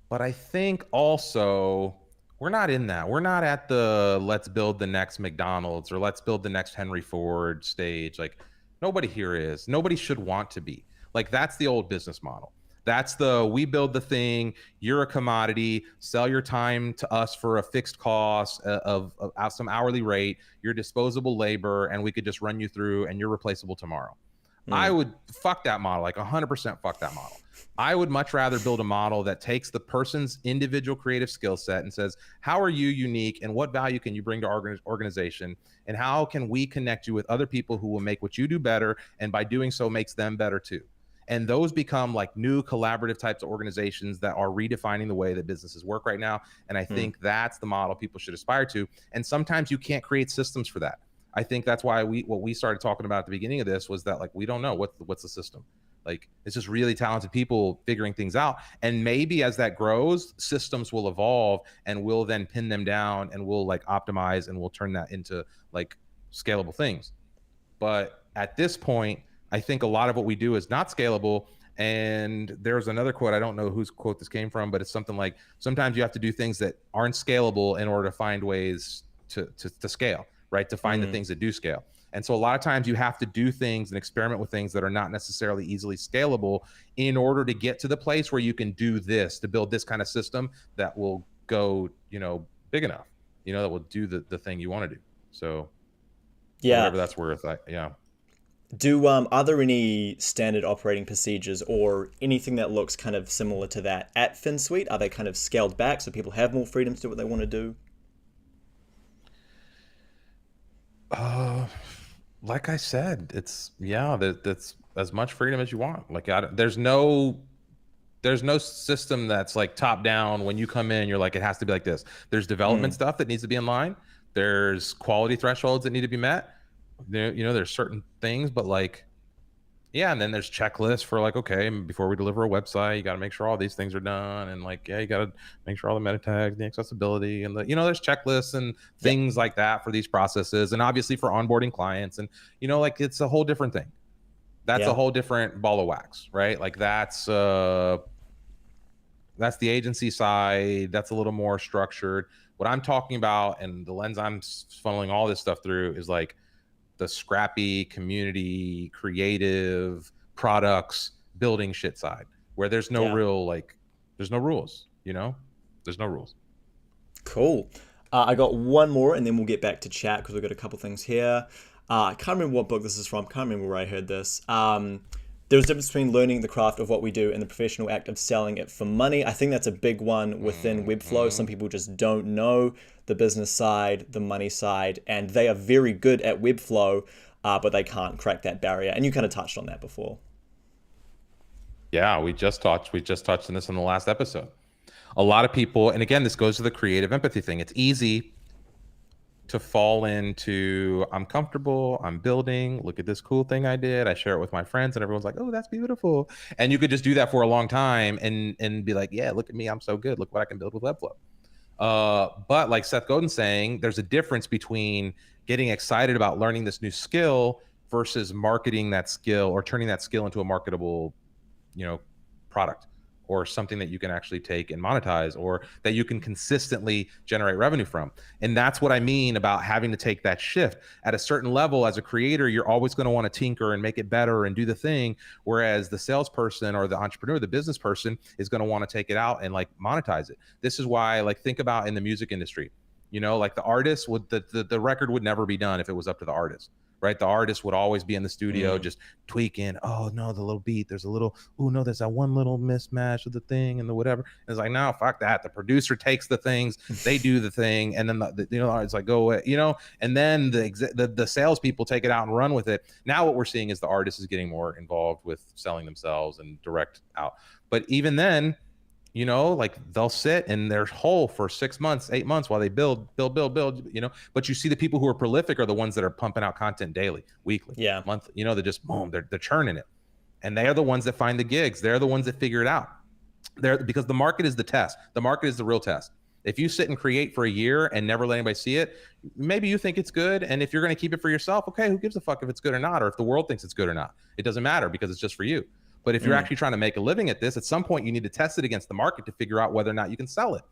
But I think also we're not in that. We're not at the let's build the next McDonald's or let's build the next Henry Ford stage. Like nobody here is. Nobody should want to be. Like that's the old business model. That's the we build the thing, you're a commodity, sell your time to us for a fixed cost of some hourly rate, your disposable labor, and we could just run you through and you're replaceable tomorrow. I would fuck that model, like 100% fuck that model. I would much rather build a model that takes the person's individual creative skill set and says, how are you unique and what value can you bring to our organization? And how can we connect you with other people who will make what you do better? And by doing so makes them better too. And those become like new collaborative types of organizations that are redefining the way that businesses work right now. And I think that's the model people should aspire to. And sometimes you can't create systems for that. I think that's why what we started talking about at the beginning of this was that like we don't know what's the system. Like it's just really talented people figuring things out. And maybe as that grows, systems will evolve and we'll then pin them down and we'll like optimize and we'll turn that into like scalable things. But at this point, I think a lot of what we do is not scalable. And there's another quote, I don't know whose quote this came from, but it's something like, sometimes you have to do things that aren't scalable in order to find ways to scale, right? To find the things that do scale. And so a lot of times you have to do things and experiment with things that are not necessarily easily scalable in order to get to the place where you can do this, to build this kind of system that will go, big enough, that will do the thing you want to do. So whatever that's worth, Are there any standard operating procedures or anything that looks kind of similar to that at Finsweet? Are they kind of scaled back so people have more freedom to do what they want to do? Like I said, it's that's as much freedom as you want. Like there's no system that's like top down. When you come in, you're like, it has to be like this. There's development stuff that needs to be in line. There's quality thresholds that need to be met. There's certain things, but like, yeah. And then there's checklists for like, okay, before we deliver a website, you got to make sure all these things are done. And like, yeah, you got to make sure all the meta tags, the accessibility, and there's checklists and things like that for these processes. And obviously for onboarding clients and, like it's a whole different thing. That's a whole different ball of wax, right? Like that's the agency side. That's a little more structured. What I'm talking about and the lens I'm funneling all this stuff through is like the scrappy community, creative products, building shit side where there's no real, like, there's no rules, there's no rules. Cool. I got one more and then we'll get back to chat because we've got a couple things here. I can't remember what book this is from. Can't remember where I heard this. There's a difference between learning the craft of what we do and the professional act of selling it for money. I think that's a big one within Webflow. Some people just don't know the business side, the money side, and they are very good at Webflow, but they can't crack that barrier. And you kind of touched on that before. Yeah, we just touched on this in the last episode. A lot of people, and again, this goes to the creative empathy thing. It's easy to fall into, I'm comfortable, I'm building, look at this cool thing I did, I share it with my friends and everyone's like, oh, that's beautiful. And you could just do that for a long time and be like, yeah, look at me, I'm so good, look what I can build with Webflow. But like Seth Godin's saying, there's a difference between getting excited about learning this new skill versus marketing that skill or turning that skill into a marketable, product or something that you can actually take and monetize or that you can consistently generate revenue from. And that's what I mean about having to take that shift. At a certain level, as a creator, you're always going to want to tinker and make it better and do the thing. Whereas the salesperson or the entrepreneur, the business person is going to want to take it out and like monetize it. This is why, like, think about in the music industry, like the artist would, the record would never be done if it was up to the artist. Right, the artist would always be in the studio just tweaking. Oh no, the little beat. There's a little. Oh no, there's that one little mismatch of the thing and the whatever. And it's like, no, fuck that. The producer takes the things, they do the thing, and then it's like, go away, And then the salespeople take it out and run with it. Now what we're seeing is the artist is getting more involved with selling themselves and direct out. But even then, like they'll sit in their hole for 6 months, 8 months while they build, but you see the people who are prolific are the ones that are pumping out content daily, weekly, monthly, they're just boom, they're churning it. And they are the ones that find the gigs. They're the ones that figure it out. Because the market is the test. The market is the real test. If you sit and create for a year and never let anybody see it, maybe you think it's good. And if you're going to keep it for yourself, okay, who gives a fuck if it's good or not, or if the world thinks it's good or not? It doesn't matter because it's just for you. But if you're actually trying to make a living at this, at some point you need to test it against the market to figure out whether or not you can sell it.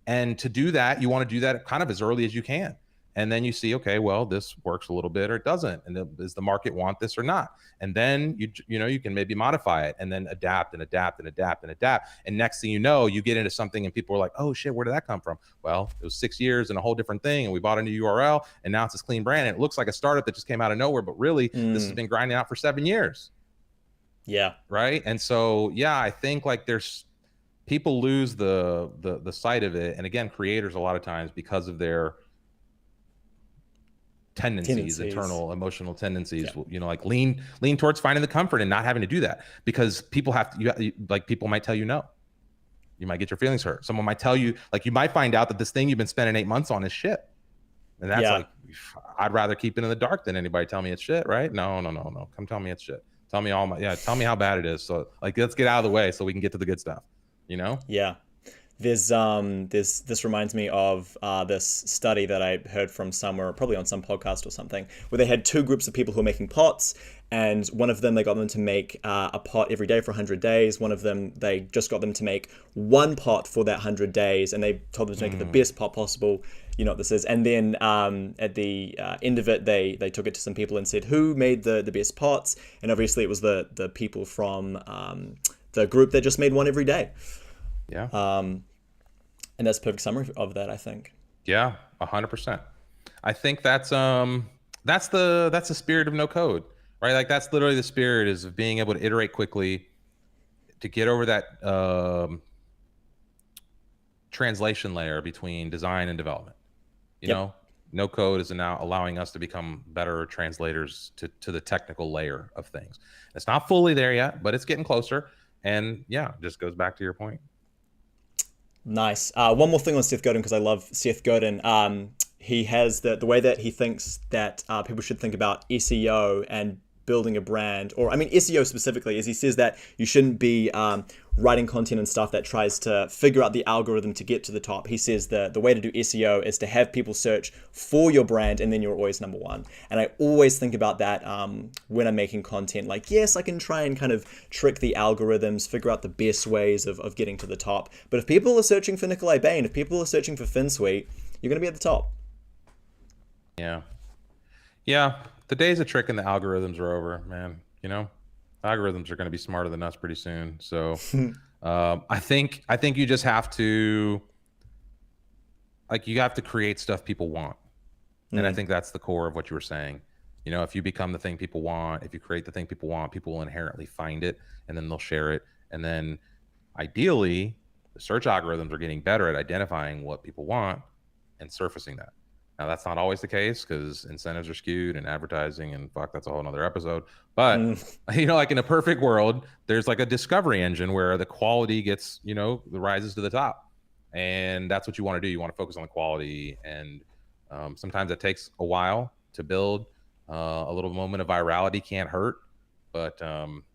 And to do that, you want to do that kind of as early as you can. And then you see, okay, well, this works a little bit or it doesn't. And does the market want this or not? And then you can maybe modify it and then adapt and adapt and adapt and adapt. And next thing you know, you get into something and people are like, oh shit, where did that come from? Well, it was 6 years and a whole different thing. And we bought a new URL and now it's this clean brand. And it looks like a startup that just came out of nowhere, but really this has been grinding out for 7 years. Yeah. Right. And so, yeah, I think like there's people lose the sight of it. And again, creators a lot of times because of their tendencies, internal emotional tendencies, like lean towards finding the comfort and not having to do that, because people people might tell you no. You might get your feelings hurt. Someone might tell you, like, you might find out that this thing you've been spending 8 months on is shit. And that's like, I'd rather keep it in the dark than anybody tell me it's shit, right? No. Come tell me it's shit. Tell me tell me how bad it is. So like, let's get out of the way so we can get to the good stuff, Yeah. This reminds me of this study that I heard from somewhere, probably on some podcast or something, where they had two groups of people who were making pots, and one of them, they got them to make a pot every day for 100 days. One of them, they just got them to make one pot for that 100 days, and they told them to make it the best pot possible. You know what this is. And then at the end of it, they took it to some people and said, who made the best pots? And obviously it was the people from the group that just made one every day. Yeah. And that's a perfect summary of that, I think. Yeah, 100%. I think that's the spirit of no code, right? Like that's literally the spirit, is of being able to iterate quickly, to get over that translation layer between design and development. You know, no code is now allowing us to become better translators to the technical layer of things. It's not fully there yet, but it's getting closer. And yeah, it just goes back to your point. Nice. One more thing on Seth Godin, because I love Seth Godin. He has the way that he thinks that people should think about SEO and building a brand, or I mean SEO specifically, is he says that you shouldn't be writing content and stuff that tries to figure out the algorithm to get to the top. He says the way to do SEO is to have people search for your brand, and then you're always number one. And I always think about that when I'm making content. Like, yes, I can try and kind of trick the algorithms, figure out the best ways of getting to the top. But if people are searching for Nikolai Bain, if people are searching for Finsweet, you're going to be at the top. Yeah. Yeah. The days of tricking the algorithms are over, man. Algorithms are going to be smarter than us pretty soon. So I think you just have to, you have to create stuff people want. And I think that's the core of what you were saying. If you become the thing people want, if you create the thing people want, people will inherently find it, and then they'll share it. And then ideally, the search algorithms are getting better at identifying what people want and surfacing that. Now, that's not always the case, because incentives are skewed and advertising, and that's a whole nother episode. But, like in a perfect world, there's like a discovery engine where the quality gets, rises to the top. And that's what you want to do. You want to focus on the quality. And sometimes it takes a while to build. A little moment of virality can't hurt. But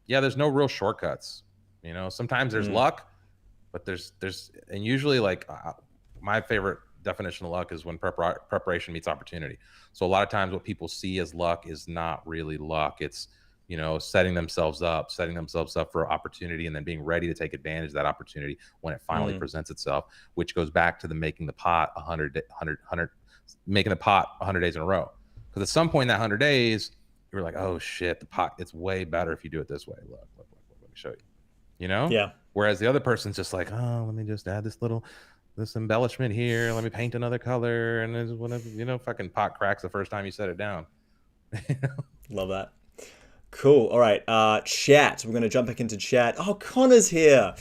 there's no real shortcuts. Sometimes there's luck, but there's and usually my favorite definition of luck is when preparation meets opportunity. So a lot of times what people see as luck is not really luck. It's, setting themselves up for opportunity, and then being ready to take advantage of that opportunity when it finally presents itself, which goes back to the making the pot 100 days in a row. Because at some point in that 100 days, you're like, oh shit, the pot, it's way better if you do it this way. Look, let me show you. Yeah. Whereas the other person's just like, oh, let me just add this embellishment here. Let me paint another color. And there's whatever, fucking pot cracks the first time you set it down. Love that. Cool. All right. Chat. We're going to jump back into chat. Oh, Connor's here.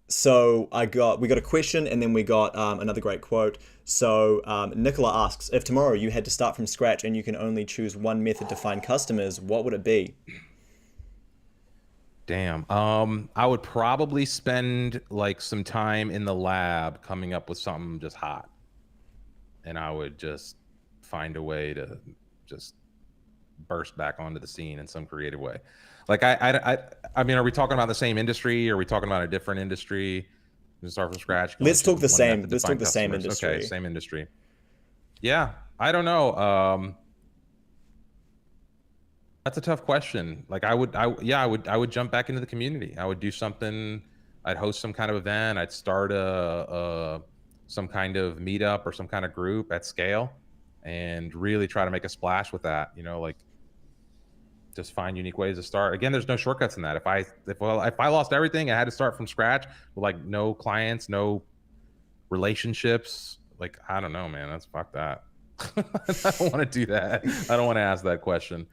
So we got a question, and then we got another great quote. So Nicola asks, if tomorrow you had to start from scratch and you can only choose one method to find customers, what would it be? Damn. I would probably spend some time in the lab coming up with something just hot. And I would just find a way to just burst back onto the scene in some creative way. I mean, are we talking about the same industry? Or are we talking about a different industry? Start from scratch. Let's talk the same industry. Okay, same industry. Yeah, I don't know. That's a tough question. I would jump back into the community. I would do something. I'd host some kind of event. I'd start some kind of meetup or some kind of group at scale and really try to make a splash with that. Like just find unique ways to start. Again, there's no shortcuts in that. If I lost everything, I had to start from scratch with like no clients, no relationships. Like, I don't know, man. That's fuck that. I don't want to do that. I don't want to ask that question.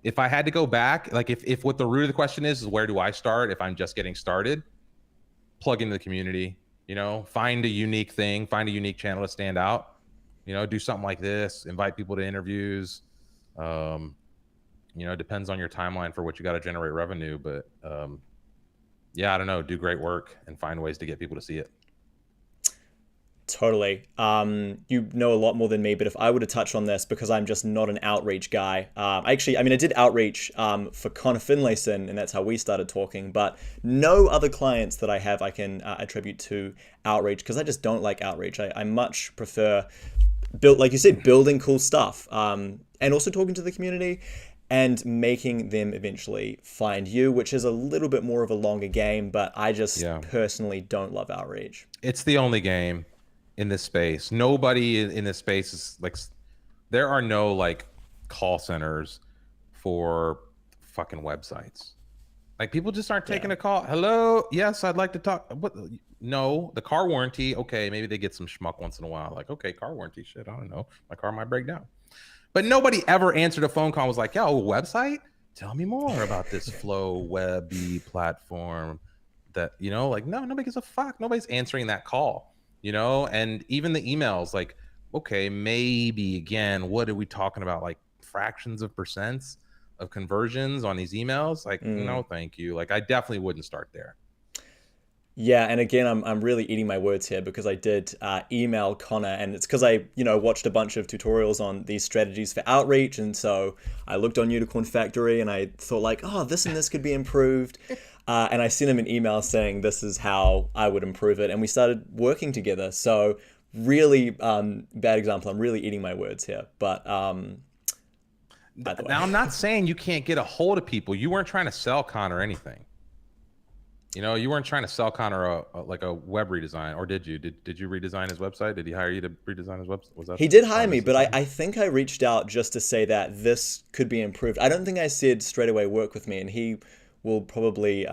If I had to go back, like if what the root of the question is where do I start? If I'm just getting started, plug into the community, find a unique thing, find a unique channel to stand out, do something like this, invite people to interviews. Depends on your timeline for what you got to generate revenue, but yeah, I don't know, do great work and find ways to get people to see it. Totally. You know a lot more than me, but if I were to touch on this, because I'm just not an outreach guy. I did outreach for Connor Finlayson, and that's how we started talking, but no other clients that I have I can attribute to outreach, because I just don't like outreach. I much prefer, like you said, building cool stuff, and also talking to the community and making them eventually find you, which is a little bit more of a longer game, but I just personally don't love outreach. It's the only game in this space. Nobody in this space is like, there are no like call centers for fucking websites. Like people just aren't taking a call. Hello, yes, I'd like to talk. What? No, the car warranty. Okay, maybe they get some schmuck once in a while. Like, okay, car warranty. Shit, I don't know. My car might break down. But nobody ever answered a phone call and was like, yo, website? Tell me more about this Flow Webby platform. That, like, no, nobody gives a fuck. Nobody's answering that call, and even the emails, like, okay, maybe again, what are we talking about? Like fractions of percents of conversions on these emails? Like, no, thank you. Like, I definitely wouldn't start there. Yeah, and again, I'm really eating my words here, because I did email Connor, and it's because I, watched a bunch of tutorials on these strategies for outreach, and so I looked on Unicorn Factory, and I thought like, oh, this and this could be improved, and I sent him an email saying this is how I would improve it, and we started working together. So really bad example. I'm really eating my words here, but now I'm not saying you can't get a hold of people. You weren't trying to sell Connor anything. You weren't trying to sell Connor a web redesign, or did you? Did you redesign his website? Did he hire you to redesign his website? Was that he did hire me, but I think I reached out just to say that this could be improved. I don't think I said straight away work with me, and he will probably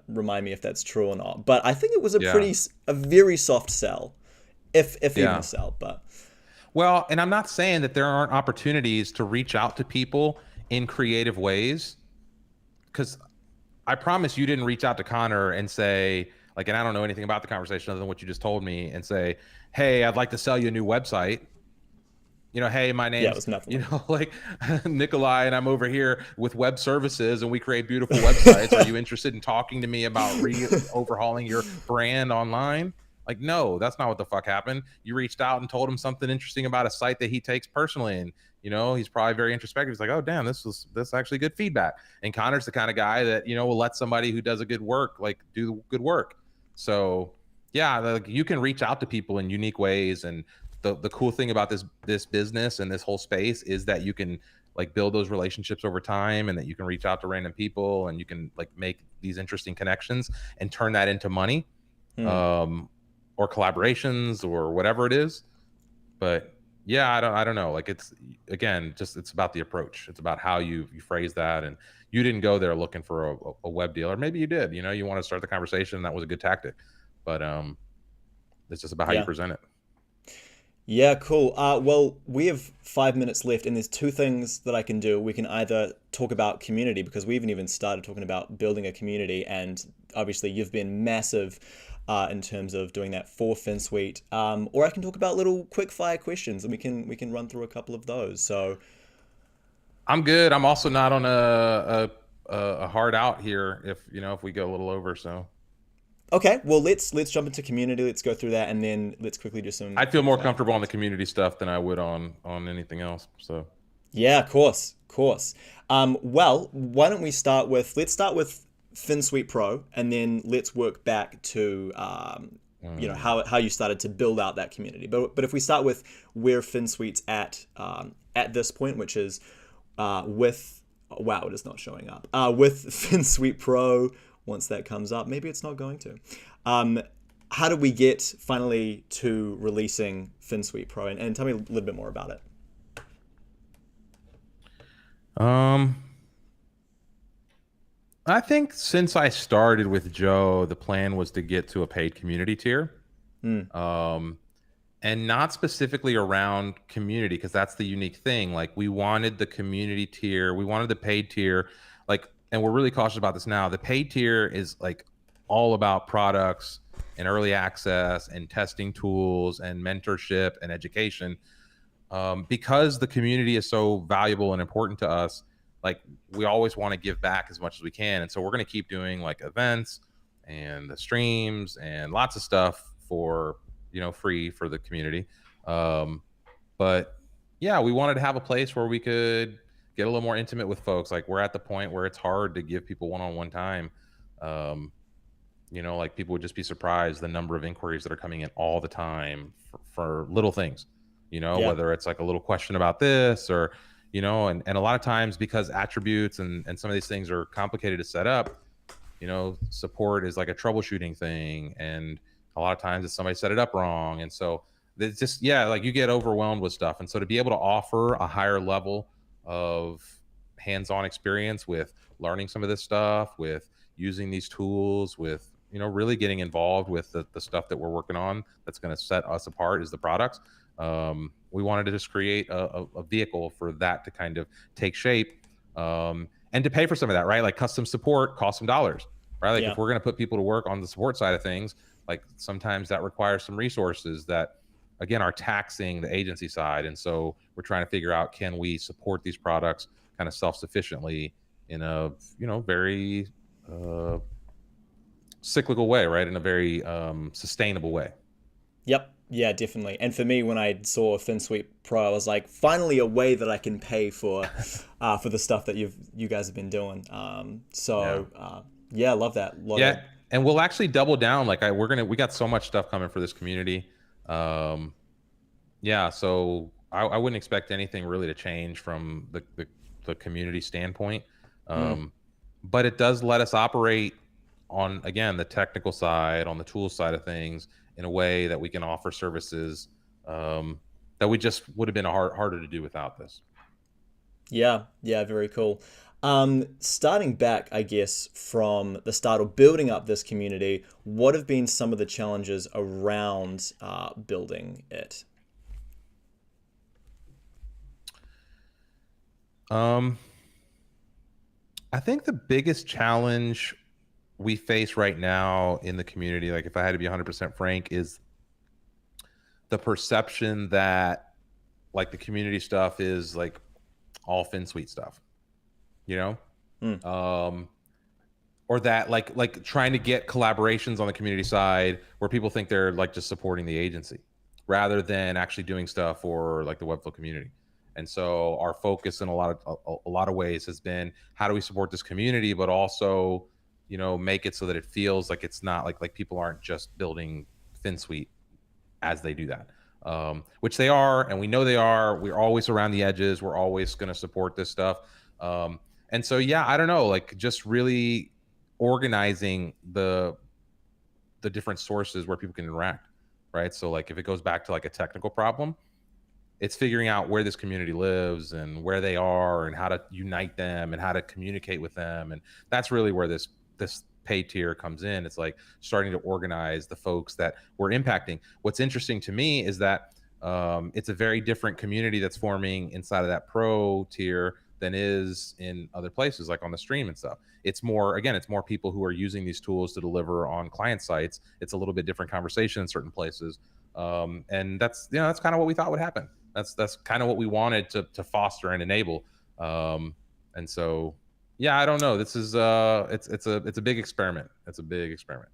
remind me if that's true or not. But I think it was a very soft sell, if even a sell. But well, and I'm not saying that there aren't opportunities to reach out to people in creative ways, because I promise you didn't reach out to Connor and say, like, and I don't know anything about the conversation other than what you just told me, and say, hey, I'd like to sell you a new website. Hey, my name's, like Nikolai, and I'm over here with web services, and we create beautiful websites. Are you interested in talking to me about overhauling your brand online? Like, no, that's not what the fuck happened. You reached out and told him something interesting about a site that he takes personally, and he's probably very introspective. He's like, oh damn, this actually good feedback. And Connor's the kind of guy that will let somebody who does a good work like do good work. So yeah, like, you can reach out to people in unique ways, and the cool thing about this business and this whole space is that you can like build those relationships over time, and that you can reach out to random people, and you can like make these interesting connections and turn that into money. Or collaborations or whatever it is. But yeah, I don't know. Like, it's about the approach. It's about how you phrase that. And you didn't go there looking for a web deal, or maybe you did, you want to start the conversation. That was a good tactic, but it's just about how you present it. Yeah, cool. Well, we have 5 minutes left, and there's two things that I can do. We can either talk about community, because we haven't even started talking about building a community, and obviously you've been massive in terms of doing that for Finsweet. Or I can talk about little quick fire questions, and we can run through a couple of those. So I'm good. I'm also not on a hard out here if we go a little over. So okay, well let's jump into community. Let's go through that, and then let's quickly do some. I'd feel more comfortable on the community stuff than I would on anything else. So yeah, of course. Well, why don't we start with Finsweet Pro, and then let's work back to how you started to build out that community. But if we start with where Finsweet's at this point, which is with it is not showing up with Finsweet Pro. Once that comes up, maybe it's not going to. how did we get finally to releasing Finsweet Pro, and tell me a little bit more about it. Um, I think since I started with Joe, the plan was to get to a paid community tier. Mm, Um, and not specifically around community, because that's the unique thing. Like, we wanted the community tier, we wanted the paid tier, like, and we're really cautious about this now. The paid tier is like all about products and early access and testing tools and mentorship and education, because the community is so valuable and important to us. Like, we always want to give back as much as we can, and so we're going to keep doing like events and the streams and lots of stuff for, free for the community. um, but yeah, we wanted to have a place where we could get a little more intimate with folks. Like, we're at the point where it's hard to give people one-on-one time. um, like, people would just be surprised the number of inquiries that are coming in all the time for little things, yeah, whether it's like a little question about this, or, and a lot of times, because attributes and some of these things are complicated to set up, support is like a troubleshooting thing. And a lot of times it's somebody set it up wrong. And so it's just, yeah, like, you get overwhelmed with stuff. And so to be able to offer a higher level of hands-on experience with learning some of this stuff, with using these tools, with, really getting involved with the stuff that we're working on that's going to set us apart is the products. We wanted to just create a vehicle for that to kind of take shape, and to pay for some of that, right? Like, custom support costs some dollars, right? Like, yeah. if we're going to put people to work on the support side of things, like, sometimes that requires some resources that, again, are taxing the agency side. And so we're trying to figure out, can we support these products kind of self-sufficiently in a, very cyclical way, right? In a very sustainable way. Yep. Yeah, definitely. And for me, when I saw Finsweet Pro, I was like, finally a way that I can pay for the stuff that you guys have been doing. Yeah. Yeah, love that. Love Yeah. it. And we'll actually double down. Like, we got so much stuff coming for this community. Um, yeah. So I wouldn't expect anything really to change from the community standpoint. Mm. Um, but it does let us operate on, again, the technical side, on the tool side of things, in a way that we can offer services, that we just would have been harder to do without this. Yeah, yeah, very cool. Starting back, I guess, from the start of building up this community, what have been some of the challenges around building it? Um, I think the biggest challenge we face right now in the community, like, if I had to be 100% frank, is the perception that, like, the community stuff is like all Finsweet stuff, you know? Mm. Um, or that, like trying to get collaborations on the community side where people think they're like just supporting the agency rather than actually doing stuff for like the Webflow community. And so our focus in a lot of ways has been, how do we support this community, but also, make it so that it feels like it's not like people aren't just building Finsweet as they do that, which they are, and we know they are. We're always around the edges. We're always going to support this stuff. And so, yeah, I don't know, like, just really organizing the different sources where people can interact, right? So, like, if it goes back to like a technical problem, it's figuring out where this community lives and where they are and how to unite them and how to communicate with them. And that's really where this pay tier comes in. It's like starting to organize the folks that we're impacting. What's interesting to me is that it's a very different community that's forming inside of that pro tier than is in other places, like on the stream and stuff. It's more, again, it's more people who are using these tools to deliver on client sites. It's a little bit different conversation in certain places. And that's kind of what we thought would happen. That's kind of what we wanted to foster and enable. And so, yeah, I don't know. This is it's a big experiment. It's a big experiment.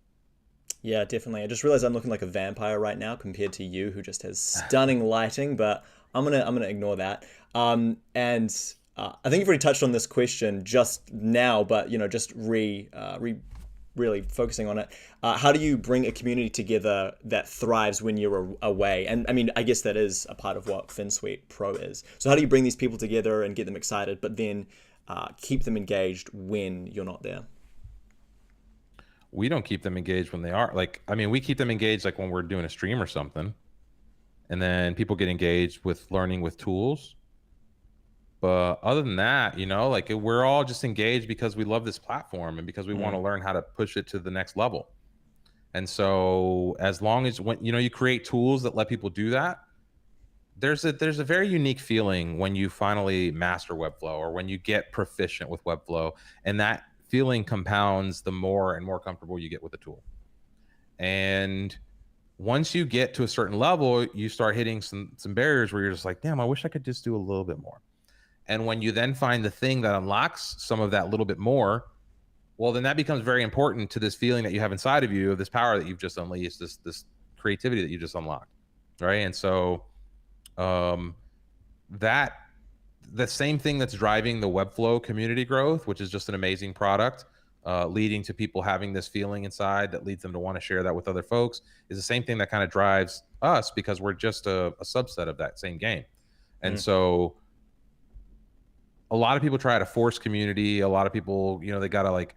Yeah, definitely. I just realized I'm looking like a vampire right now compared to you, who just has stunning lighting. But I'm gonna ignore that. And I think you've already touched on this question just now, but just really focusing on it. How do you bring a community together that thrives when you're away? And I mean, I guess that is a part of what Finsweet Pro is. So how do you bring these people together and get them excited, but then keep them engaged when you're not there? we don't keep them engaged when they are like, I mean, we keep them engaged like when we're doing a stream or something, and then people get engaged with learning with tools. But other than that, you know, like we're all just engaged because we love this platform and because we want to learn how to push it to the next level. And so as long as when you know you create tools that let people do that, there's a very unique feeling when you finally master Webflow or when you get proficient with Webflow, and that feeling compounds the more and more comfortable you get with the tool. And once you get to a certain level, you start hitting some barriers where you're just like, damn, I wish I could just do a little bit more. And when you then find the thing that unlocks some of that little bit more, well, then that becomes very important to this feeling that you have inside of you, of this power that you've just unleashed, this creativity that you just unlocked, right? And so that the same thing that's driving the Webflow community growth, which is just an amazing product, leading to people having this feeling inside that leads them to want to share that with other folks, is the same thing that kind of drives us because we're just a subset of that same game. And so a lot of people try to force community. A lot of people, you know, they got to like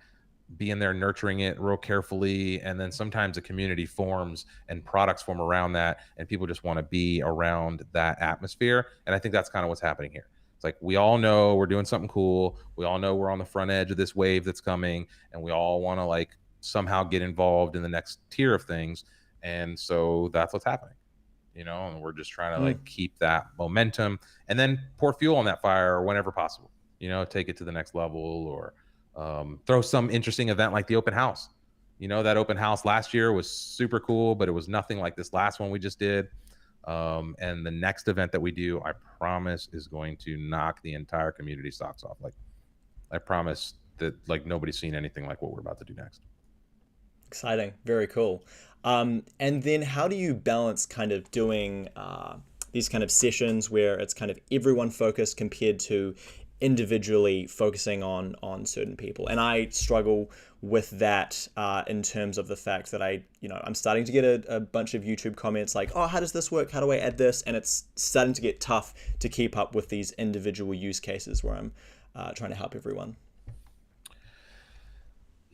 be in there nurturing it real carefully. And then sometimes a community forms and products form around that. And people just want to be around that atmosphere. And I think that's kind of what's happening here. It's like, we all know we're doing something cool. We all know we're on the front edge of this wave that's coming. And we all want to like somehow get involved in the next tier of things. And so that's what's happening. You know, and we're just trying to like keep that momentum and then pour fuel on that fire whenever possible, you know, take it to the next level or throw some interesting event like the open house. You know, that open house last year was super cool, but it was nothing like this last one we just did. And the next event that we do, I promise, is going to knock the entire community socks off. Like, I promise that like nobody's seen anything like what we're about to do next. Exciting. Very cool. And then how do you balance kind of doing these kind of sessions where it's kind of everyone focused compared to individually focusing on certain people? And I struggle with that in terms of the fact that I'm starting to get a bunch of YouTube comments like, oh, how does this work? How do I add this? And it's starting to get tough to keep up with these individual use cases where I'm trying to help everyone.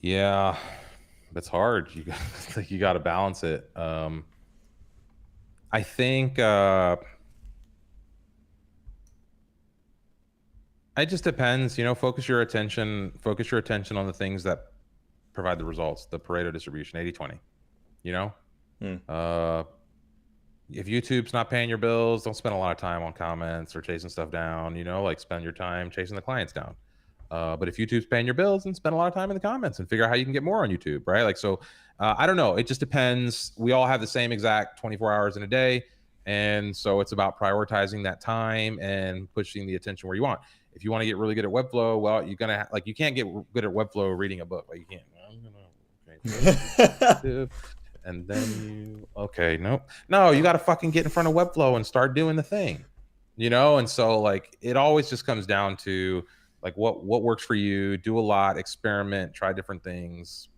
Yeah, that's hard. You got to balance it. I think it just depends. You know, focus your attention on the things that provide the results. The Pareto distribution, 80-20. You know, if YouTube's not paying your bills, don't spend a lot of time on comments or chasing stuff down. You know, like spend your time chasing the clients down. But if YouTube's paying your bills, then spend a lot of time in the comments and figure out how you can get more on YouTube, right? Like, so I don't know. It just depends. We all have the same exact 24 hours in a day. And so it's about prioritizing that time and pushing the attention where you want. If you want to get really good at Webflow, well, you're going to like, you can't get good at Webflow reading a book. Like, you can't. Okay. And then no, you got to fucking get in front of Webflow and start doing the thing, you know? And so like, it always just comes down to like what works for you. Do a lot, experiment, try different things.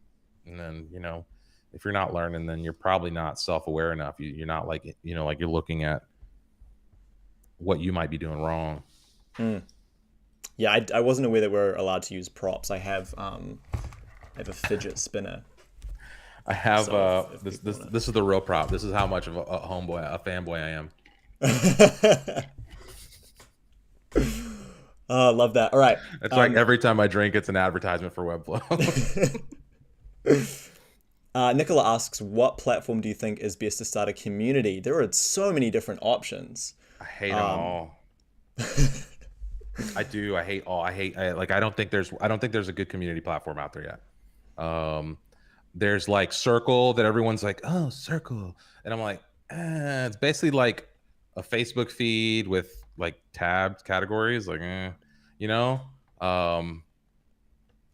And then, you know, if you're not learning, then you're probably not self-aware enough. You're not like, you know, like you're looking at what you might be doing wrong. Yeah, I wasn't aware that we're allowed to use props. I have a fidget spinner. I have this is the real prop. This is how much of a fanboy I am. Oh, love that. All right. It's like every time I drink, it's an advertisement for Webflow. Nicola asks, what platform do you think is best to start a community? There are so many different options. I hate them all. I do. I hate all. I don't think there's a good community platform out there yet. There's like Circle that everyone's like, oh, Circle. And I'm like, it's basically like a Facebook feed with like tabbed categories, like, you know? And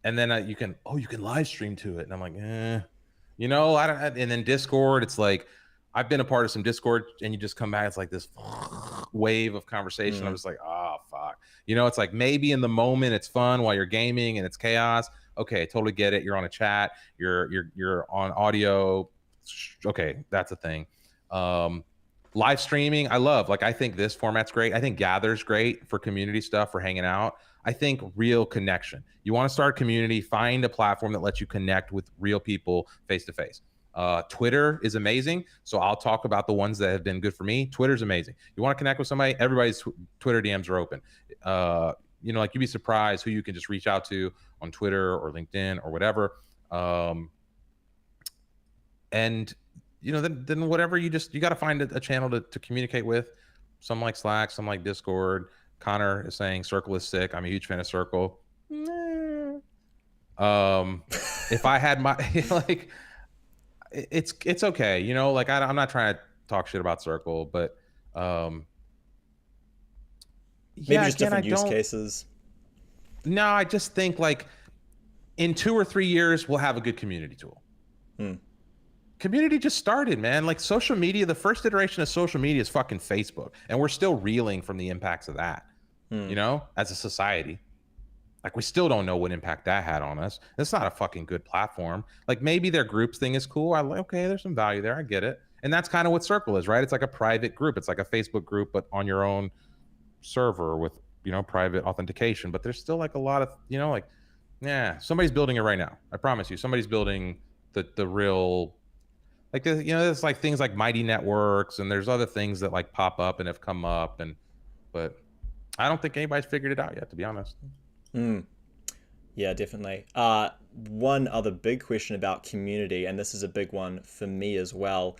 then you can live stream to it. And I'm like, you know, and then Discord, it's like, I've been a part of some Discord and you just come back, it's like this wave of conversation. I'm just like, oh, fuck. You know, it's like maybe in the moment it's fun while you're gaming and it's chaos. Okay, I totally get it. You're on a chat, you're on audio. Okay, that's a thing. Live streaming, I love. Like, I think this format's great. I think Gather's great for community stuff, for hanging out. I think real connection. You want to start a community, find a platform that lets you connect with real people face to face. Twitter is amazing. So I'll talk about the ones that have been good for me. Twitter's amazing. You want to connect with somebody, everybody's Twitter DMs are open. Like you'd be surprised who you can just reach out to on Twitter or LinkedIn or whatever. And then whatever, you got to find a channel to communicate with. Some like Slack, some like Discord. Connor is saying Circle is sick. I'm a huge fan of Circle. If I had my like, it's okay. Like I'm not trying to talk shit about Circle, but Maybe yeah, just again, different use cases. No, I just think like in 2 or 3 years we'll have a good community tool. Community just started, man. Like social media, the first iteration of social media is fucking Facebook, and we're still reeling from the impacts of that. As a society, like we still don't know what impact that had on us. It's not a fucking good platform. Like maybe their groups thing is cool. Okay, there's some value there. I get it. And that's kind of what Circle is, right? It's like a private group. It's like a Facebook group, but on your own server with private authentication. But there's still like a lot of somebody's building it right now. I promise you, somebody's building the real. Like there's like things like Mighty Networks, and there's other things that like pop up and have come up, but I don't think anybody's figured it out yet, to be honest. Yeah, definitely. One other big question about community, and this is a big one for me as well.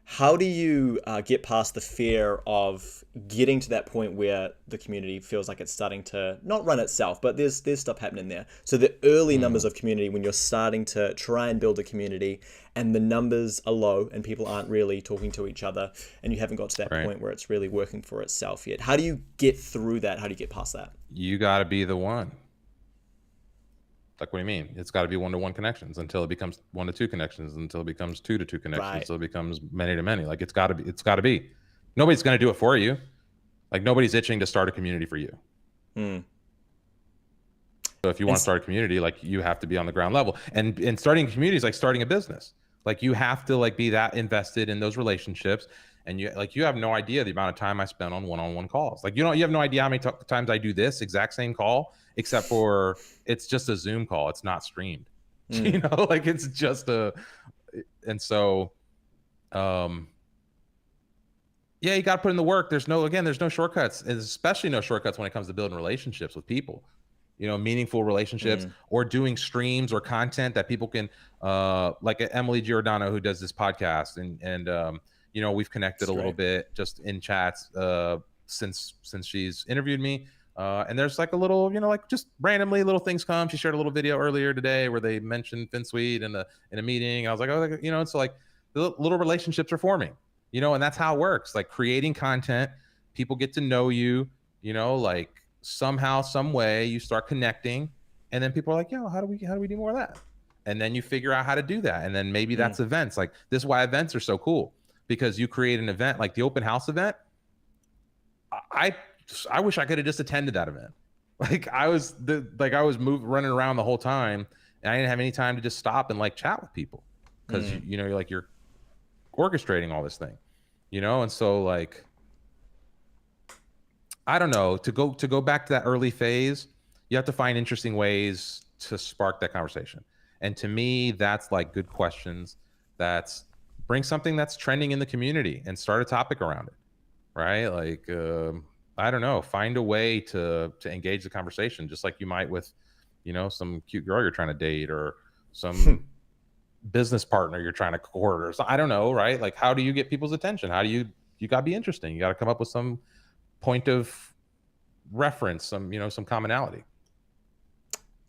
How do you get past the fear of getting to that point where the community feels like it's starting to not run itself, but there's stuff happening there? So the early numbers of community, when you're starting to try and build a community and the numbers are low and people aren't really talking to each other, and you haven't got to that point where it's really working for itself yet. How do you get through that? How do you get past that? You got to be the one. Like, what do you mean? It's got to be 1-to-1 connections until it becomes 1-to-2 connections, until it becomes 2-to-2 connections, until it becomes many-to-many. Like it's got to be. Nobody's going to do it for you. Like nobody's itching to start a community for you. So if you want to start a community, like you have to be on the ground level. And starting a community is like starting a business. Like you have to like be that invested in those relationships. And you have no idea the amount of time I spend on one-on-one calls. Like, you have no idea how many times I do this exact same call, except for it's just a Zoom call. It's not streamed, like it's just and so, yeah, you got to put in the work. There's no shortcuts, and especially no shortcuts when it comes to building relationships with people, meaningful relationships, or doing streams or content that people can, like Emily Giordano, who does this podcast, and we've connected a little bit just in chats since she's interviewed me. And there's like a little, like just randomly little things come. She shared a little video earlier today where they mentioned Finsweet in a meeting. I was like, oh, so like the little relationships are forming, and that's how it works. Like creating content, people get to know you, like somehow, some way you start connecting, and then people are like, yo, how do we do more of that? And then you figure out how to do that. And then maybe that's events. Like this is why events are so cool. Because you create an event like the open house event. I wish I could have just attended that event. Like I was running around the whole time, and I didn't have any time to just stop and like chat with people, because you're orchestrating all this thing, and so like I don't know, to go back to that early phase, you have to find interesting ways to spark that conversation. And to me, that's like good questions. That's bring something that's trending in the community and start a topic around it, right? Like, I don't know, find a way to engage the conversation, just like you might with, some cute girl you're trying to date, or some business partner you're trying to court, or I don't know, right? Like, how do you get people's attention? How do you got to be interesting. You got to come up with some point of reference, some commonality.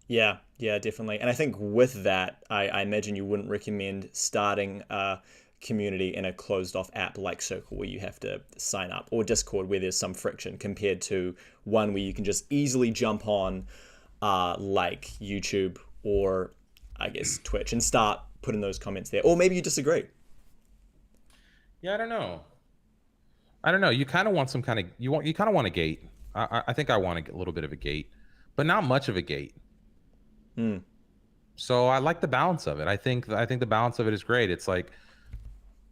Yeah, definitely. And I think with that, I imagine you wouldn't recommend starting a community in a closed off app like Circle, where you have to sign up, or Discord, where there's some friction, compared to one where you can just easily jump on like YouTube or I guess Twitch and start putting those comments there. Or maybe you disagree. Yeah, I don't know. You kind of want some kind of, you kind of want a gate. I think I want a little bit of a gate, but not much of a gate. So I like the balance of it. I think the balance of it is great. It's like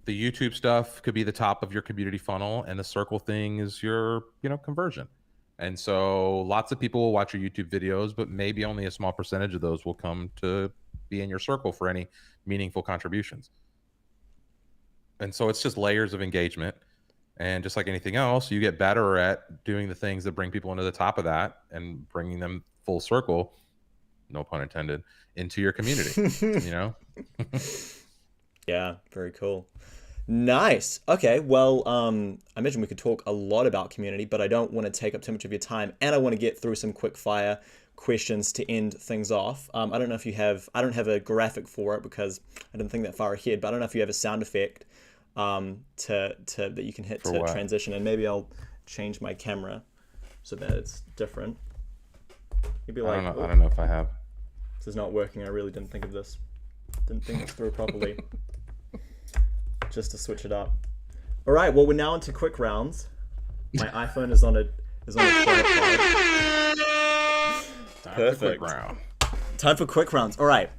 the YouTube stuff could be the top of your community funnel, and the Circle thing is your, conversion. And so lots of people will watch your YouTube videos, but maybe only a small percentage of those will come to be in your circle for any meaningful contributions. And so it's just layers of engagement. And just like anything else, you get better at doing the things that bring people into the top of that and bringing them full circle, no pun intended, into your community, you know? Yeah, very cool. Nice. Okay, well, I imagine we could talk a lot about community, but I don't want to take up too much of your time, and I want to get through some quick fire questions to end things off. I don't know if you have, I don't have a graphic for it because I didn't think that far ahead, but I don't know if you have a sound effect to that you can hit For to what? transition, and maybe I'll change my camera so that it's different. You'd be I like, don't know. "Oh, I don't know if I have. this is not working. I really didn't think of this. Didn't think this through properly." Just to switch it up. All right. Well, we're now into quick rounds. My iPhone is on a tripod. Time for Perfect. quick round. Time for quick rounds. All right.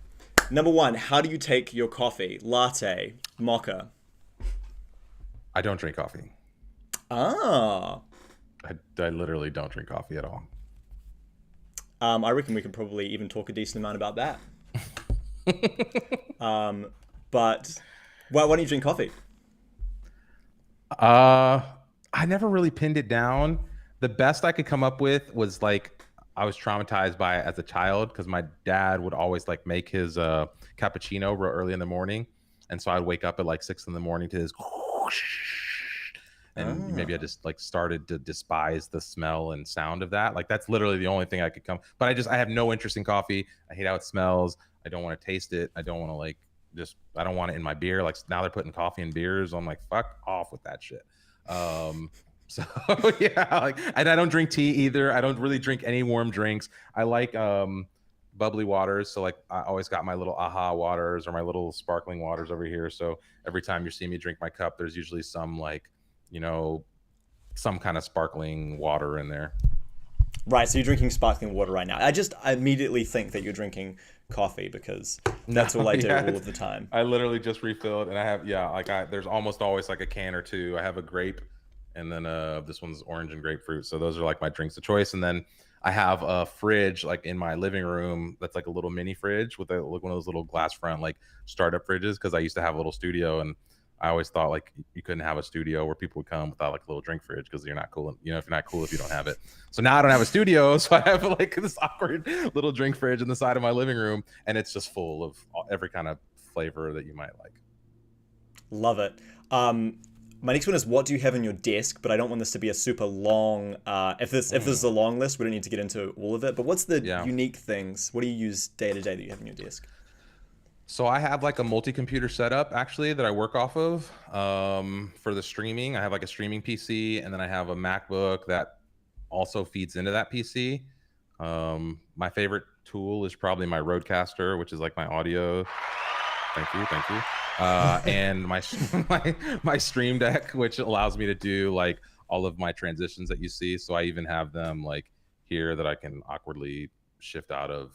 Number one, how do you take your coffee? Latte, mocha. I don't drink coffee. Ah. I literally don't drink coffee at all. I reckon we could probably even talk a decent amount about that. But why don't you drink coffee? I never really pinned it down. The best I could come up with was like I was traumatized by it as a child because my dad would always like make his cappuccino real early in the morning, and so I'd wake up at like 6 in the morning to his, and maybe I just like started to despise the smell and sound of that. Like that's literally the only thing I could come. But I have no interest in coffee. I hate how it smells. I don't want to taste it. I don't want to like I don't want it in my beer. Like now they're putting coffee in beers. I'm like, fuck off with that shit. So yeah, like, and I don't drink tea either. I don't really drink any warm drinks. I like bubbly waters. So like I always got my little aha waters or my little sparkling waters over here. So every time you see me drink my cup, there's usually some like, some kind of sparkling water in there. Right, so you're drinking sparkling water right now. I immediately think that you're drinking coffee because that's all I do all of the time. I literally just refilled, and I have there's almost always like a can or two. I have a grape, and then this one's orange and grapefruit. So those are like my drinks of choice. And then I have a fridge like in my living room that's like a little mini fridge with one of those little glass front like startup fridges because I used to have a little studio and I always thought like you couldn't have a studio where people would come without like a little drink fridge because you're not cool. If you're not cool if you don't have it. So now I don't have a studio, so I have like this awkward little drink fridge in the side of my living room, and it's just full of every kind of flavor that you might like. Love it. My next one is what do you have on your desk? But I don't want this to be a super long. If this is a long list, we don't need to get into all of it. But what's the unique things? What do you use day to day that you have on your desk? So I have like a multi-computer setup actually that I work off of for the streaming. I have like a streaming PC, and then I have a MacBook that also feeds into that PC. My favorite tool is probably my Rodecaster, which is like my audio. Thank you. And my Stream Deck, which allows me to do like all of my transitions that you see. So I even have them like here that I can awkwardly shift out of.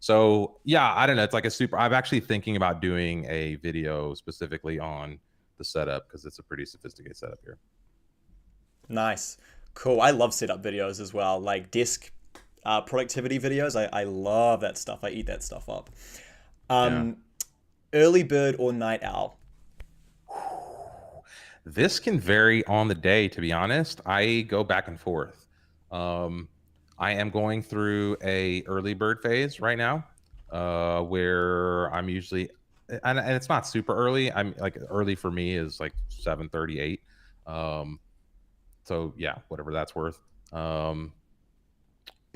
So yeah, I don't know. It's like I'm actually thinking about doing a video specifically on the setup because it's a pretty sophisticated setup here. Nice. Cool. I love setup videos as well. Like desk productivity videos. I love that stuff. I eat that stuff up. Early bird or night owl? This can vary on the day, to be honest. I go back and forth. I am going through a early bird phase right now, where I'm usually, and it's not super early. I'm like early for me is like 7:38. So yeah, whatever that's worth. But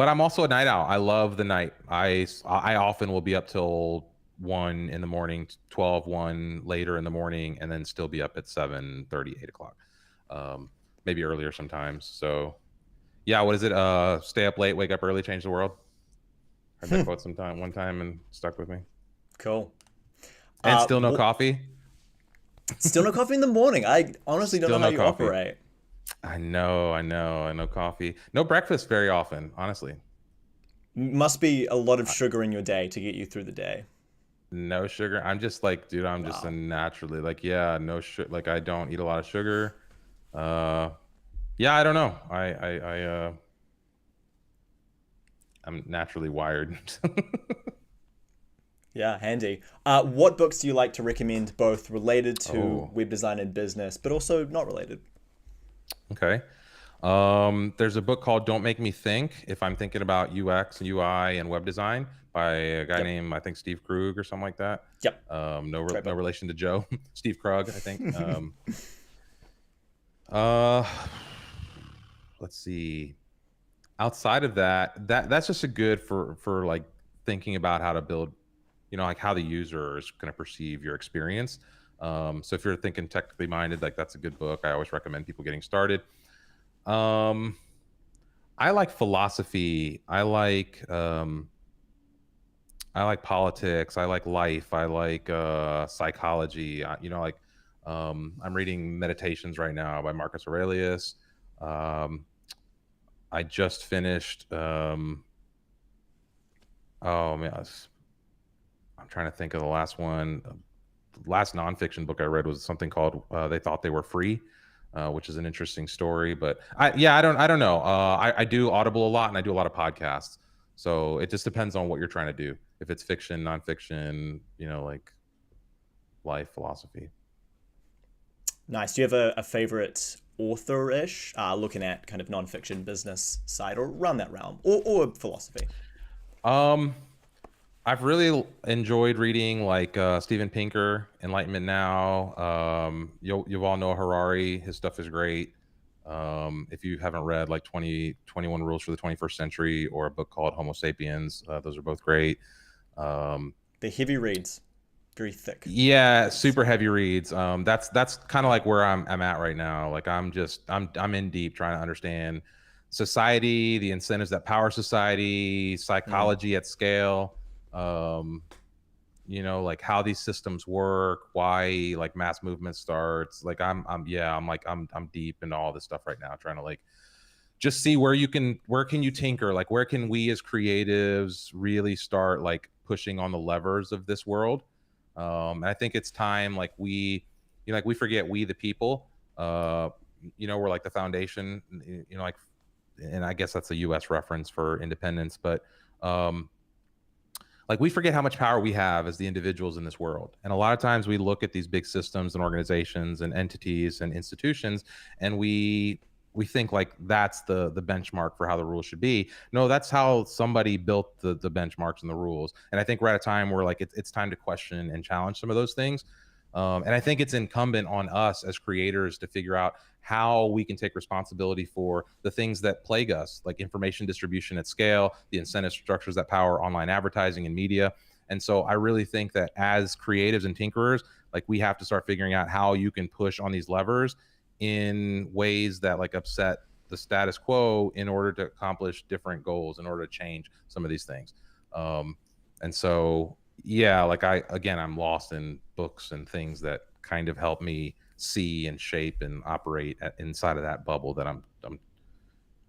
I'm also a night owl. I love the night. I often will be up till 1 in the morning, 1 later in the morning, and then still be up at 7:30, 8 o'clock. Maybe earlier sometimes. So yeah, what is it? Stay up late, wake up early, change the world. Heard that quote one time and stuck with me. Cool. And still no coffee? Still no coffee in the morning. I honestly don't know how you operate. I know coffee. No breakfast very often, honestly. Must be a lot of sugar in your day to get you through the day. No sugar. I'm just like, dude, I'm just a naturally like, yeah, no sugar. Like I don't eat a lot of sugar. Yeah, I don't know. I'm naturally wired. Yeah, handy. What books do you like to recommend, both related to Oh, web design and business, but also not related? okay. There's a book called Don't Make Me Think, if I'm thinking about UX and UI and web design, by a guy Yep. named, I think, Steve Krug or something like that. Yep. No Great no book. relation to Joe. Steve Krug, I think. Uh, let's see. Outside of that, that's just a good for like thinking about how to build, like how the user is going to perceive your experience. So if you're thinking technically minded, like that's a good book. I always recommend people getting started. Um, I like philosophy. I like politics. I like life. I like psychology. I'm reading Meditations right now by Marcus Aurelius. Um, I just finished. Oh man, I'm trying to think of the last one. The last nonfiction book I read was something called "They Thought They Were Free," which is an interesting story. But I don't know. I do Audible a lot, and I do a lot of podcasts. So it just depends on what you're trying to do. If it's fiction, nonfiction, like life philosophy. Nice. Do you have a favorite author-ish, looking at kind of nonfiction business side or around that realm, or philosophy? Um, I've really enjoyed reading like Steven Pinker, Enlightenment Now. You'll all know Harari. His stuff is great. If you haven't read like 21 Rules for the 21st Century or a book called Homo Sapiens, those are both great. Um, The heavy reads, very thick yeah, reads. super heavy reads. That's kind of like where I'm at right now. Like I'm in deep trying to understand society, the incentives that power society, Mm. psychology at scale. Um, like how these systems work, why like mass movement starts. Like I'm deep into all this stuff right now, trying to like just see where can you tinker, like where can we as creatives really start like pushing on the levers of this world. And I think it's time, like like we forget we the people, we're like the foundation, like, and I guess that's a US reference for independence, but um like we forget how much power we have as the individuals in this world. And a lot of times we look at these big systems and organizations and entities and institutions, and we think like that's the benchmark for how the rules should be. No, that's how somebody built the benchmarks and the rules. And I think we're at a time where like it's time to question and challenge some of those things. And I think it's incumbent on us as creators to figure out how we can take responsibility for the things that plague us, like information distribution at scale, the incentive structures that power online advertising and media. And so I really think that as creatives and tinkerers, like we have to start figuring out how you can push on these levers in ways that like upset the status quo in order to accomplish different goals, in order to change some of these things. Um, and so yeah, like I'm lost in books and things that kind of help me see and shape and operate inside of that bubble that I'm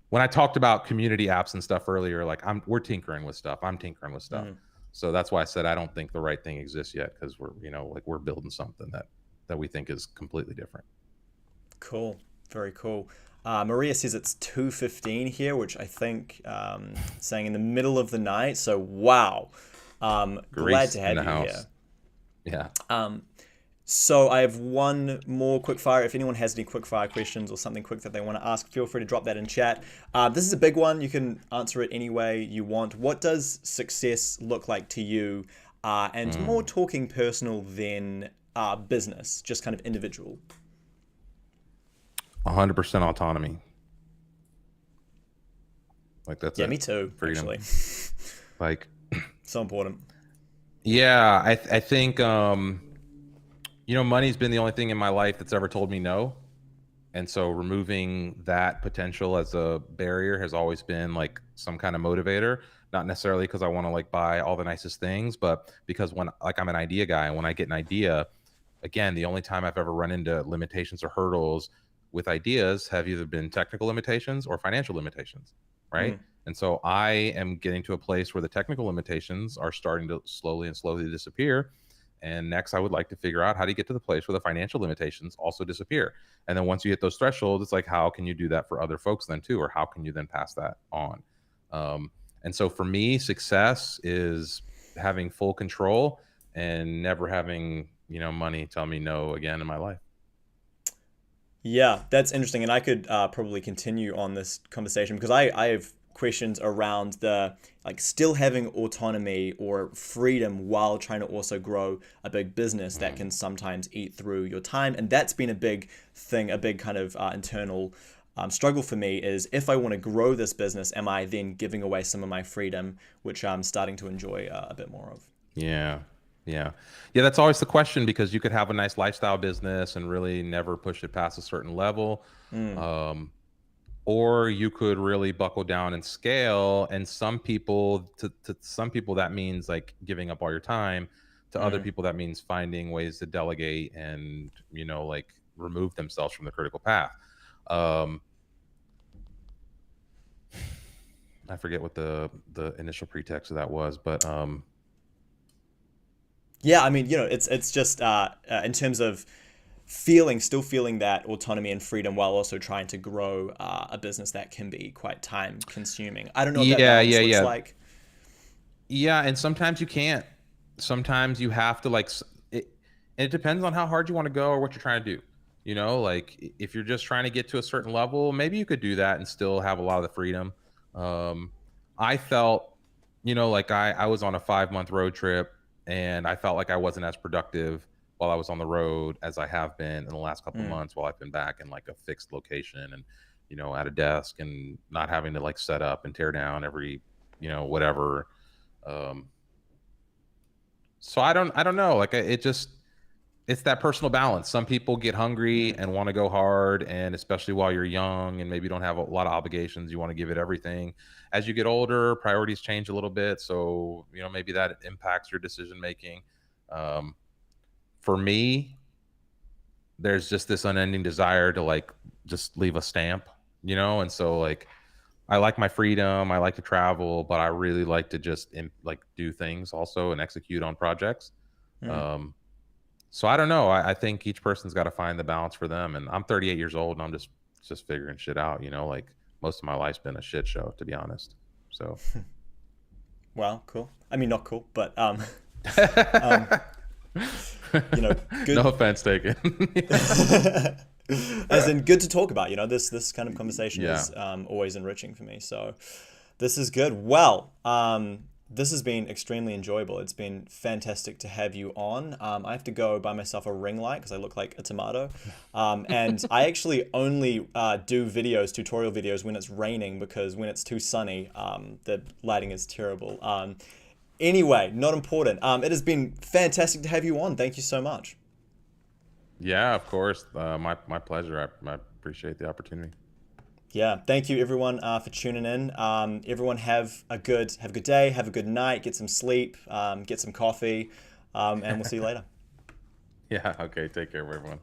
when I talked about community apps and stuff earlier, like we're tinkering with stuff. I'm tinkering with stuff. Mm. So that's why I said I don't think the right thing exists yet, because we're, like we're building something that we think is completely different. Cool. Very cool. Maria says it's 2:15 here, which I think saying in the middle of the night. So wow. Glad Grace to in have the you here. house. Yeah. So I have one more quick fire. If anyone has any quick fire questions or something quick that they want to ask, feel free to drop that in chat. This is a big one. You can answer it any way you want. What does success look like to you? And more Mm. talking personal than business, just kind of individual. 100% autonomy. Like that's Yeah, it. me too, Freedom. actually. Like, So important. yeah, I think money's been the only thing in my life that's ever told me no. And so removing that potential as a barrier has always been like some kind of motivator, not necessarily because I want to like buy all the nicest things, but because when like I'm an idea guy, and when I get an idea, again, the only time I've ever run into limitations or hurdles with ideas have either been technical limitations or financial limitations, right? Mm. And so I am getting to a place where the technical limitations are starting to slowly disappear. And next, I would like to figure out how to get to the place where the financial limitations also disappear. And then once you hit those thresholds, it's like, how can you do that for other folks then too? Or how can you then pass that on? And so for me, success is having full control and never having, money tell me no again in my life. Yeah, that's interesting, and I could probably continue on this conversation because I have questions around the like still having autonomy or freedom while trying to also grow a big business that can sometimes eat through your time, and that's been a big thing, a big kind of internal struggle for me is if I want to grow this business, am I then giving away some of my freedom, which I'm starting to enjoy a bit more of? Yeah. Yeah. Yeah. That's always the question because you could have a nice lifestyle business and really never push it past a certain level. Mm, Um, or you could really buckle down and scale. And to some people, that means like giving up all your time. To other mm. people, that means finding ways to delegate and, like remove themselves from the critical path. Um, I forget what the initial pretext of that was, but Yeah, I mean, it's just in terms of still feeling that autonomy and freedom while also trying to grow a business that can be quite time consuming. I don't know what that yeah, balance yeah, looks yeah. like. Yeah, and sometimes you can't. Sometimes you have to it. And it depends on how hard you want to go or what you're trying to do. If you're just trying to get to a certain level, maybe you could do that and still have a lot of the freedom. Um, I felt, like I was on a 5 month road trip and I felt like I wasn't as productive while I was on the road as I have been in the last couple Mm, months while I've been back in like a fixed location and, at a desk and not having to like set up and tear down every, whatever. um so I don't know, like it's that personal balance. Some people get hungry mm, and want to go hard, and especially while you're young and maybe don't have a lot of obligations, you want to give it everything. As you get older, priorities change a little bit, so maybe that impacts your decision making. um for me, there's just this unending desire to like just leave a stamp, and so like I like my freedom. I like to travel, but I really like to just like do things also and execute on projects. mm. Um, so I don't know. I think each person's got to find the balance for them. And I'm 38 years old, and I'm just figuring shit out. Like most of my life's been a shit show, to be honest. So, Well, cool. I mean, not cool, but um, no good. offense taken. As in, good to talk about. This kind of conversation Yeah. is always enriching for me. So this is good. Well, this has been extremely enjoyable. It's been fantastic to have you on. I have to go buy myself a ring light because I look like a tomato. And I actually only do tutorial videos, when it's raining because when it's too sunny, the lighting is terrible. Anyway, not important. It has been fantastic to have you on. Thank you so much. Yeah, of course. My pleasure. I appreciate the opportunity. Yeah, thank you everyone for tuning in. Everyone have a good day, have a good night, get some sleep, get some coffee, and we'll see you later. Yeah. Okay. Take care, everyone.